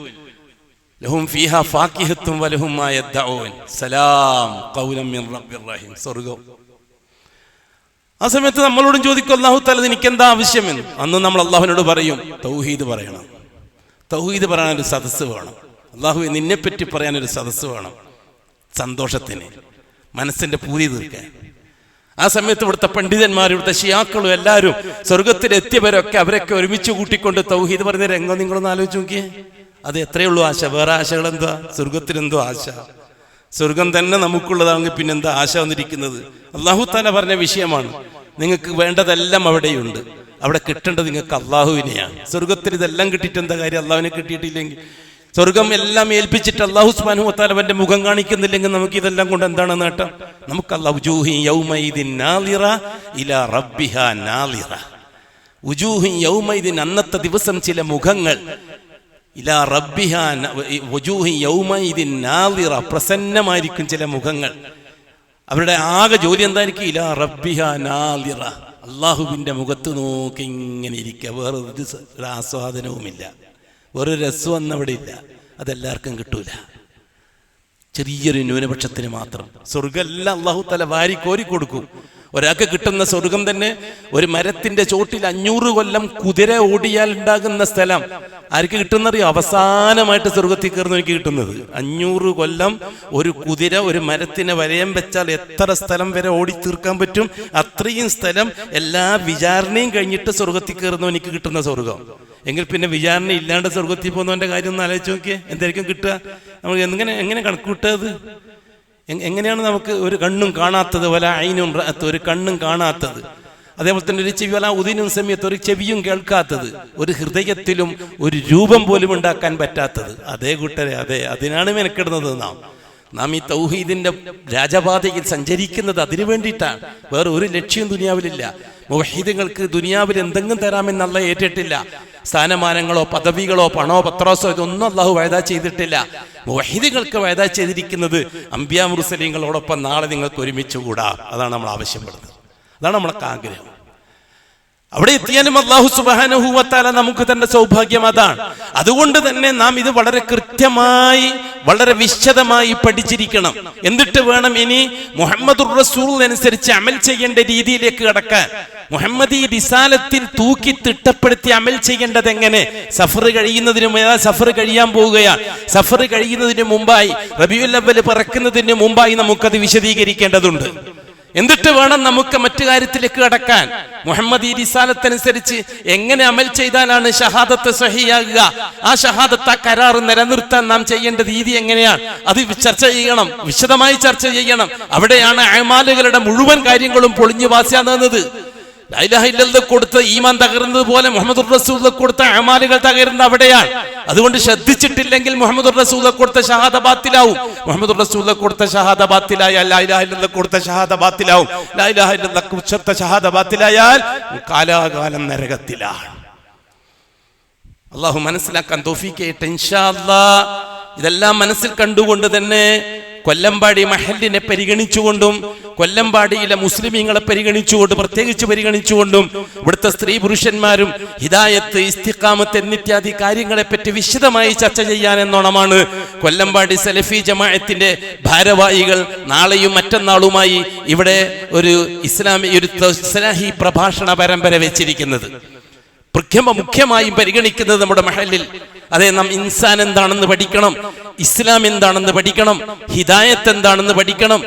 ലഹും ഫീഹാ ഫാകിഹത്തുൻ വലഹും മാ യദ്ദഊൻ സലാം ഖൗലൻ മിൻ റബ്ബിർ റഹീം. സ്വർഗ്ഗം. ആ സമയത്ത് നമ്മളോടും ചോദിക്കും അല്ലാഹു തആല നിനക്ക് എന്താ ആവശ്യമെന്ന്. അന്ന് നമ്മൾ അല്ലാഹുവിനോട് പറയും തൗഹീദ് പറയണം. തൗഹീദ് പറയാനൊരു സദസ്സ് വേണം. അല്ലാഹുവേ നിന്നെപ്പറ്റി പറയാനൊരു സദസ്സ് വേണം, സന്തോഷത്തിന്, മനസ്സിന്റെ പൂതി തീർക്കാൻ. ആ സമയത്ത് ഇവിടുത്തെ പണ്ഡിതന്മാരും ഇവിടുത്തെ ശിയാക്കളും എല്ലാവരും സ്വർഗത്തിലെത്തിയവരൊക്കെ അവരൊക്കെ ഒരുമിച്ച് കൂട്ടിക്കൊണ്ട് തൗഹീദ് പറയുന്ന രംഗം നിങ്ങളൊന്ന് ആലോചിച്ച് നോക്കിയേ. അത് എത്രയുള്ളൂ ആശ? വേറെ ആശകൾ എന്താ? സ്വർഗത്തിനെന്തോ ആശ? സ്വർഗം തന്നെ നമുക്കുള്ളതാണെങ്കിൽ പിന്നെന്താ ആശ വന്നിരിക്കുന്നത്? അല്ലാഹു തആല പറഞ്ഞ വിഷയമാണ്. നിങ്ങൾക്ക് വേണ്ടതെല്ലാം അവിടെയുണ്ട്. അവിടെ കിട്ടേണ്ടത് നിങ്ങൾക്ക് അല്ലാഹുവിനെയാണ്. സ്വർഗത്തിൽ ഇതെല്ലാം കിട്ടിയിട്ട് എന്താ കാര്യം? അല്ലാഹുവിനെ കിട്ടിയിട്ടില്ലെങ്കിൽ, സ്വർഗം എല്ലാം ഏൽപ്പിച്ചിട്ട് അല്ലാഹു സുബ്ഹാനഹു വ തആല അവന്റെ മുഖം കാണിക്കുന്നില്ലെങ്കിൽ നമുക്ക് ഇതെല്ലാം കൊണ്ട് എന്താണ് നേട്ടം? നമുക്ക് അല്ലാഹു വുജൂഹി യൗമൈദിൻ നാളിറ ഇലാ റബ്ബിഹാ നാളിറ. വുജൂഹി യൗമൈദിൻ, അന്നത്തെ ദിവസം ചില മുഖങ്ങൾ, ഇലാ റബ്ബിഹാ വുജൂഹി യൗമൈദിൻ നാളിറ, പ്രസന്നമായിരിക്കും ചില മുഖങ്ങൾ. അവരുടെ ആകെ ജോലി എന്തായിരിക്കും? ഇലാ റബ്ബിഹാ നാളിറ, അല്ലാഹുവിന്റെ മുഖത്ത് നോക്കി ഇങ്ങനെ ഇരിക്കുക. വേറെ ഒരു ആസ്വാദനവുമില്ല, വേറൊരു രസമൊന്നും അവിടെ ഇല്ല. അതെല്ലാവർക്കും കിട്ടൂല, ചെറിയൊരു ന്യൂനപക്ഷത്തിന് മാത്രം. സ്വർഗ്ഗം എല്ലാം അല്ലാഹു തആല വാരി കോരി കൊടുക്കും. ഒരാൾക്ക് കിട്ടുന്ന സ്വർഗം തന്നെ ഒരു മരത്തിന്റെ ചോട്ടിൽ 500 കൊല്ലം കുതിര ഓടിയാൽ ഉണ്ടാകുന്ന സ്ഥലം ആർക്ക് കിട്ടുന്നറിയോ? അവസാനമായിട്ട് സ്വർഗത്തിൽ കയറുന്നവർക്ക് കിട്ടുന്നത്. 500 കൊല്ലം ഒരു കുതിര ഒരു മരത്തിന് വരയം വെച്ചാൽ എത്ര സ്ഥലം വരെ ഓടി തീർക്കാൻ പറ്റും? അത്രയും സ്ഥലം എല്ലാ വിചാരണയും കഴിഞ്ഞിട്ട് സ്വർഗത്തിൽ കയറുന്നവനിക്ക് കിട്ടുന്ന സ്വർഗം. എങ്കിൽ പിന്നെ വിചാരണ ഇല്ലാണ്ട് സ്വർഗത്തിൽ പോകുന്നവന്റെ കാര്യം ഒന്ന് ആലോചിച്ച് നോക്കിയേ. എന്തായിരിക്കും കിട്ടുക? നമ്മൾ എങ്ങനെ കണക്ക് കൂട്ടത്? എങ്ങനെയാണ് നമുക്ക് ഒരു കണ്ണും കാണാത്തത്? വല ഐനും റഅത്ത്, ഒരു കണ്ണും കാണാത്തത്. അതേപോലെ തന്നെ ഒരു ചെവി, വല ഉദിനും സമയത്ത് ഒരു ചെവിയും കേൾക്കാത്തത്, ഒരു ഹൃദയത്തിലും ഒരു രൂപം പോലും ഉണ്ടാക്കാൻ പറ്റാത്തത്. അതേ കൂട്ടരെ, അതിനാണ് മെനക്കെടുന്നത് നാം ഈ തൗഹീദിന്റെ രാജപാതയിൽ സഞ്ചരിക്കുന്നത് അതിനു വേണ്ടിയിട്ടാണ്. വേറെ ഒരു ലക്ഷ്യം ദുനിയാവിലില്ല. മുവഹ്ഹിദുകൾക്ക് ദുനിയാവിൽ എന്തെങ്കിലും തരാമെന്ന് അല്ലാഹു ഏറ്റിട്ടില്ല. സ്ഥാനമാനങ്ങളോ പദവികളോ പണോ പത്രോസോ ഇതൊന്നും അല്ലാഹു വഅദ ചെയ്തിട്ടില്ല. മുവഹ്ഹിദുകൾക്ക് വഅദ ചെയ്തിരിക്കുന്നത് അംബിയാ മുർസലീങ്ങളോടൊപ്പം നാളെ നിങ്ങൾക്ക് ഒരുമിച്ച് കൂടാ. അതാണ് നമ്മൾ ആവശ്യപ്പെടുന്നത്, അതാണ് നമ്മളൊക്കെ ആഗ്രഹം. അവിടെ എത്തിയാലും അല്ലാഹു സുബ്ഹാനഹു വ തആല നമുക്ക് തന്റെ സൗഭാഗ്യം അതാണ്. അതുകൊണ്ട് തന്നെ നാം ഇത് വളരെ കൃത്യമായി വളരെ വിശദമായി പഠിച്ചിരിക്കണം. എന്നിട്ട് വേണം ഇനി മുഹമ്മദുർ റസൂൽ അനുസരിച്ച് അമൽ ചെയ്യേണ്ട രീതിയിലേക്ക് കടക്കാൻ. മുഹമ്മദി റിസാലത്തിൽ തൂക്കി തിട്ടപ്പെടുത്തി അമൽ ചെയ്യേണ്ടത് എങ്ങനെ? സഫർ കഴിയാൻ പോവുകയാണ്. സഫർ കഴിയുന്നതിന് മുമ്പായി, റബീഉൽ അവ്വൽ പിറക്കുന്നതിന് മുമ്പായി നമുക്കത് വിശദീകരിക്കേണ്ടതുണ്ട്. എന്നിട്ട് വേണം നമുക്ക് മറ്റു കാര്യത്തിലേക്ക് കടക്കാൻ. മുഹമ്മദ് ഈ റിസാലത്തനുസരിച്ച് എങ്ങനെ അമൽ ചെയ്താലാണ് ഷഹാദത്ത് സഹിയാകുക, ആ ഷഹാദത്ത്, ആ കരാർ നിലനിർത്താൻ നാം ചെയ്യേണ്ട രീതി എങ്ങനെയാണ്, അത് ചർച്ച ചെയ്യണം, വിശദമായി ചർച്ച ചെയ്യണം. അവിടെയാണ് അഅ്മാലുകളുടെ മുഴുവൻ കാര്യങ്ങളും പൊളിഞ്ഞു വാസ്യാകുന്നത്. ലാ ഇലാഹ ഇല്ലല്ലാഹ് കൊടുത്ത ഈമാൻ തകർന്നത് പോലെ മുഹമ്മദുർ റസൂലുള്ളാഹ് കൊടുത്ത അഅ്മാലുകൾ തകരുന്നത് അവിടെയാണ്. അതുകൊണ്ട് ശ്രദ്ധിച്ചിട്ടില്ലെങ്കിൽ മുഹമ്മദുർ റസൂലുള്ളാഹ് കൊടുത്ത ഷഹാദ ബാത്തിലാവും. മുഹമ്മദുർ റസൂലുള്ളാഹ് കൊടുത്ത ഷഹാദ ബാത്തിലായാൽ ലാ ഇലാഹ ഇല്ലല്ലാഹ് കൊടുത്ത ഷഹാദ ബാത്തിലാവും. ലാ ഇലാഹ ഇല്ലല്ലാഹ് കൊടുത്ത ഷഹാദ ബാത്തിലായാൽ കാലാകാലം നരകത്തിലാണ്. അല്ലാഹു മനസ്സിലാക്കാൻ തൗഫീഖ് ചെയ്യട്ടെ ഇൻഷാ അല്ലാഹ്. ഇതെല്ലാം മനസ്സിൽ കണ്ടുകൊണ്ട് തന്നെ കൊല്ലമ്പാടി മഹല്ലിനെ പരിഗണിച്ചുകൊണ്ടും കൊല്ലമ്പാടിയിലെ മുസ്ലിമീങ്ങളെ പരിഗണിച്ചുകൊണ്ട്, പ്രത്യേകിച്ച് പരിഗണിച്ചുകൊണ്ടും, ഇവിടുത്തെ സ്ത്രീ പുരുഷന്മാരും ഹിദായത്ത്, ഇസ്തിഖാമത്ത് എന്നിത്യാദി കാര്യങ്ങളെ പറ്റി വിശദമായി ചർച്ച ചെയ്യാനെന്നോണമാണ് കൊല്ലമ്പാടി സലഫി ജമാഅത്തിന്റെ ഭാരവാഹികൾ നാളെയും മറ്റന്നാളുമായി ഇവിടെ ഒരു ഇസ്ലാഹി പ്രഭാഷണ പരമ്പര വെച്ചിരിക്കുന്നത്. മുഖ്യമായും പരിഗണിക്കുന്നത് നമ്മുടെ മഹല്ലിൽ, അതെ, നാം ഇൻസാൻ എന്താണെന്ന് പഠിക്കണം, ഇസ്ലാം എന്താണെന്ന് പഠിക്കണം, ഹിദായത്ത് എന്താണെന്ന് പഠിക്കണം,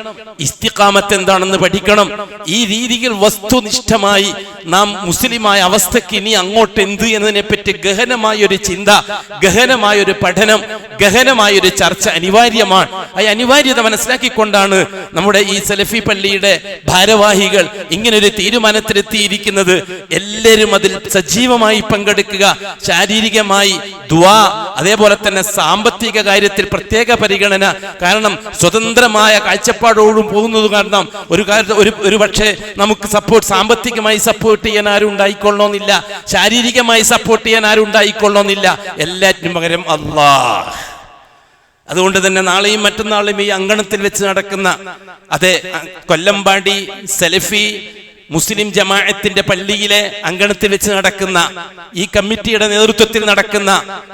ഇസ്തിഖാമത്ത് എന്താണെന്ന് പഠിക്കണം. ഈ രീതിയിൽ വസ്തുനിഷ്ഠമായി നാം മുസ്ലിമായ അവസ്ഥയ്ക്ക് ഇനി അങ്ങോട്ട് എന്ത് എന്നതിനെ പറ്റി ഗഹനമായൊരു ചിന്ത, ഗഹനമായൊരു പഠനം, ഗഹനമായൊരു ചർച്ച അനിവാര്യമാണ്. ആ അനിവാര്യത മനസ്സിലാക്കിക്കൊണ്ടാണ് നമ്മുടെ ഈ സലഫി പള്ളിയുടെ ഭാരവാഹികൾ ഇങ്ങനൊരു തീരുമാനത്തിലെത്തിയിരിക്കുന്നത്. എല്ലാവരും അതിൽ സജീവമായി പങ്കെടുക്കുക, ശാരീരികമായി ദുആ, അതേപോലെ തന്നെ സാമ്പത്തിക കാര്യത്തിൽ പ്രത്യേക പരിഗണന. കാരണം സ്വതന്ത്രമായ കാഴ്ചപ്പാടോടും പോകുന്നത് കാരണം ഒരു പക്ഷേ നമുക്ക് സാമ്പത്തികമായി സപ്പോർട്ട് ചെയ്യാൻ ആരും ഉണ്ടായിക്കൊള്ളണമെന്നില്ല, ശാരീരികമായി സപ്പോർട്ട് ചെയ്യാൻ ആരും ഉണ്ടായിക്കൊള്ളണമെന്നില്ല. എല്ലാറ്റിനും പകരം അല്ലാഹ്. അതുകൊണ്ട് തന്നെ നാളെയും മറ്റന്നാളും ഈ അങ്കണത്തിൽ വെച്ച് നടക്കുന്ന, അതെ, കൊല്ലമ്പാടി സലഫി മുസ്ലിം ജമാഅത്തിന്റെ പള്ളിയിലെ അങ്കണത്തിൽ വെച്ച് നടക്കുന്ന, ഈ കമ്മിറ്റിയുടെ നേതൃത്വത്തിൽ നടക്കുന്ന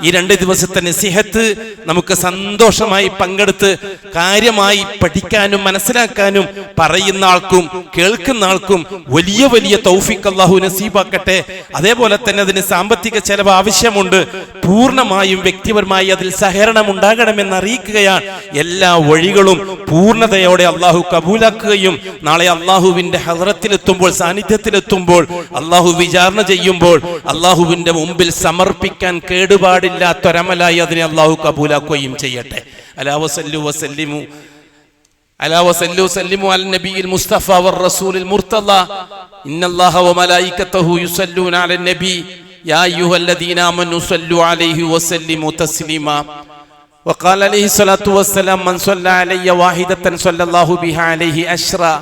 ഈ 2 ദിവസത്തെ നസിഹത്ത് നമുക്ക് സന്തോഷമായി പങ്കെടുത്ത് കാര്യമായി പഠിക്കാനും മനസ്സിലാക്കാനും പറയുന്ന ആൾക്കും കേൾക്കുന്ന ആൾക്കും വലിയ വലിയ തൗഫീഖ് അല്ലാഹു നസീബാക്കട്ടെ. അതേപോലെ തന്നെ അതിന് സാമ്പത്തിക ചെലവ് ആവശ്യമുണ്ട്. പൂർണ്ണമായും വ്യക്തിപരമായി അതിൽ സഹകരണം ഉണ്ടാകണമെന്ന് അറിയിക്കുകയാണ്. എല്ലാ വഴികളും പൂർണ്ണതയോടെ അല്ലാഹു കബൂലാക്കുകയും നാളെ അല്ലാഹുവിന്റെ ഹദ്റത്തിലെത്തുമ്പോൾ, സാന്നിധ്യത്തിലെത്തുമ്പോൾ, അല്ലാഹു വിചാരണ ചെയ്യുമ്പോൾ അല്ലാഹുവിന്റെ മുമ്പിൽ സമർപ്പിക്കാൻ കേടുപാടില്ലാത്തൊരമലായി അതിനെ അല്ലാഹു കബൂലാക്കുകയും ചെയ്യട്ടെ. അലാ വസല്ലു വസല്ലിമു അലൻ നബിയിൽ മുസ്തഫ വറസൂലിൽ മുർത്തദ ഇന്നല്ലാഹ വമലായികതഹു യുസല്ലൂന അലൻ നബി യാ അയ്യുഹല്ലദീന ആമനു സല്ലു അലൈഹി വസല്ലിമു തസ്ലീമാ. وقال عليه الصلاة والسلام من صلى علي واحدة صلى الله بها عليه أشرا.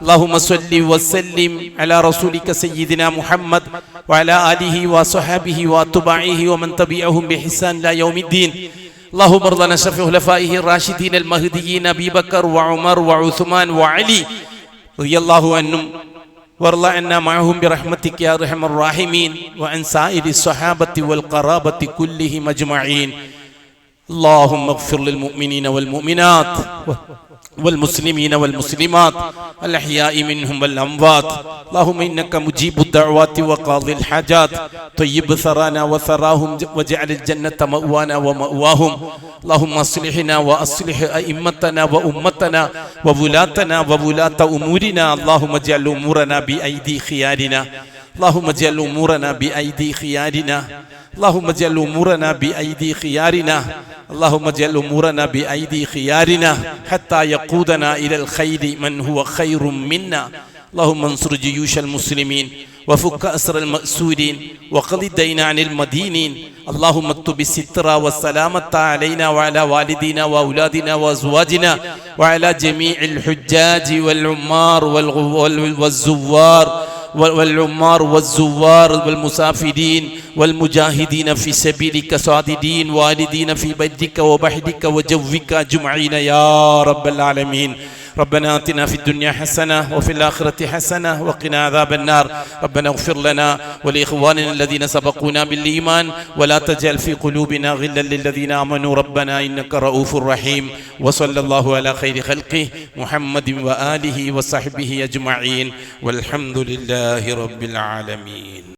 اللهم صل وسلم على رسولك سيدنا محمد وعلى آله وصحبه واتباعه ومن تبعهم بإحسان إلى يوم الدين. اللهم ارض عن خلفائه الراشدين المهديين أبي بكر وعمر وعثمان وعلي رضي الله عنهم وارض عنا معهم برحمتك يا أرحم الراحمين وعن سائر الصحابة والقرابة كلهم أجمعين. اللهم اغفر للمؤمنين والمؤمنات والمسلمين والمسلمات الأحياء منهم والأموات. اللهم إنك مجيب الدعوات وقاضي الحاجات. طيب ثرانا وثراهم واجعل الجنة مأوانا ومأواهم. اللهم أصلحنا وأصلح أئمتنا وأمتنا وولاتنا وولاة أمورنا. اللهم اجعل أمورنا بأيدي خيارنا. اللهم اجعل أمورنا بأيدي خيارنا. اللهم اجعل أمورنا بأيدي خيارنا. اللهم اجعل أمورنا بأيدي خيارنا حتى يقودنا إلى الخير من هو خير منا. اللهم انصر جيوش المسلمين وفك أسر المأسورين وقض الدين عن المدينين. اللهم اكتب الستر والسلامة علينا وعلى والدينا وأولادنا وأزواجنا وعلى جميع الحجاج والعمار والزوار والزوار والمسافرين والمجاهدين في سبيلك صاددين والدين في بيتك وبحرك وجوك أجمعين يا رب العالمين. ربنا آتنا في الدنيا حسنة وفي الآخرة حسنة وقنا عذاب النار ربنا اغفر لنا ولإخواننا الذين سبقونا بالإيمان ولا تجعل في قلوبنا غلا للذين آمنوا ربنا إنك رؤوف رحيم وصلى الله على خير خلقه محمد وآله وصحبه أجمعين والحمد لله رب العالمين.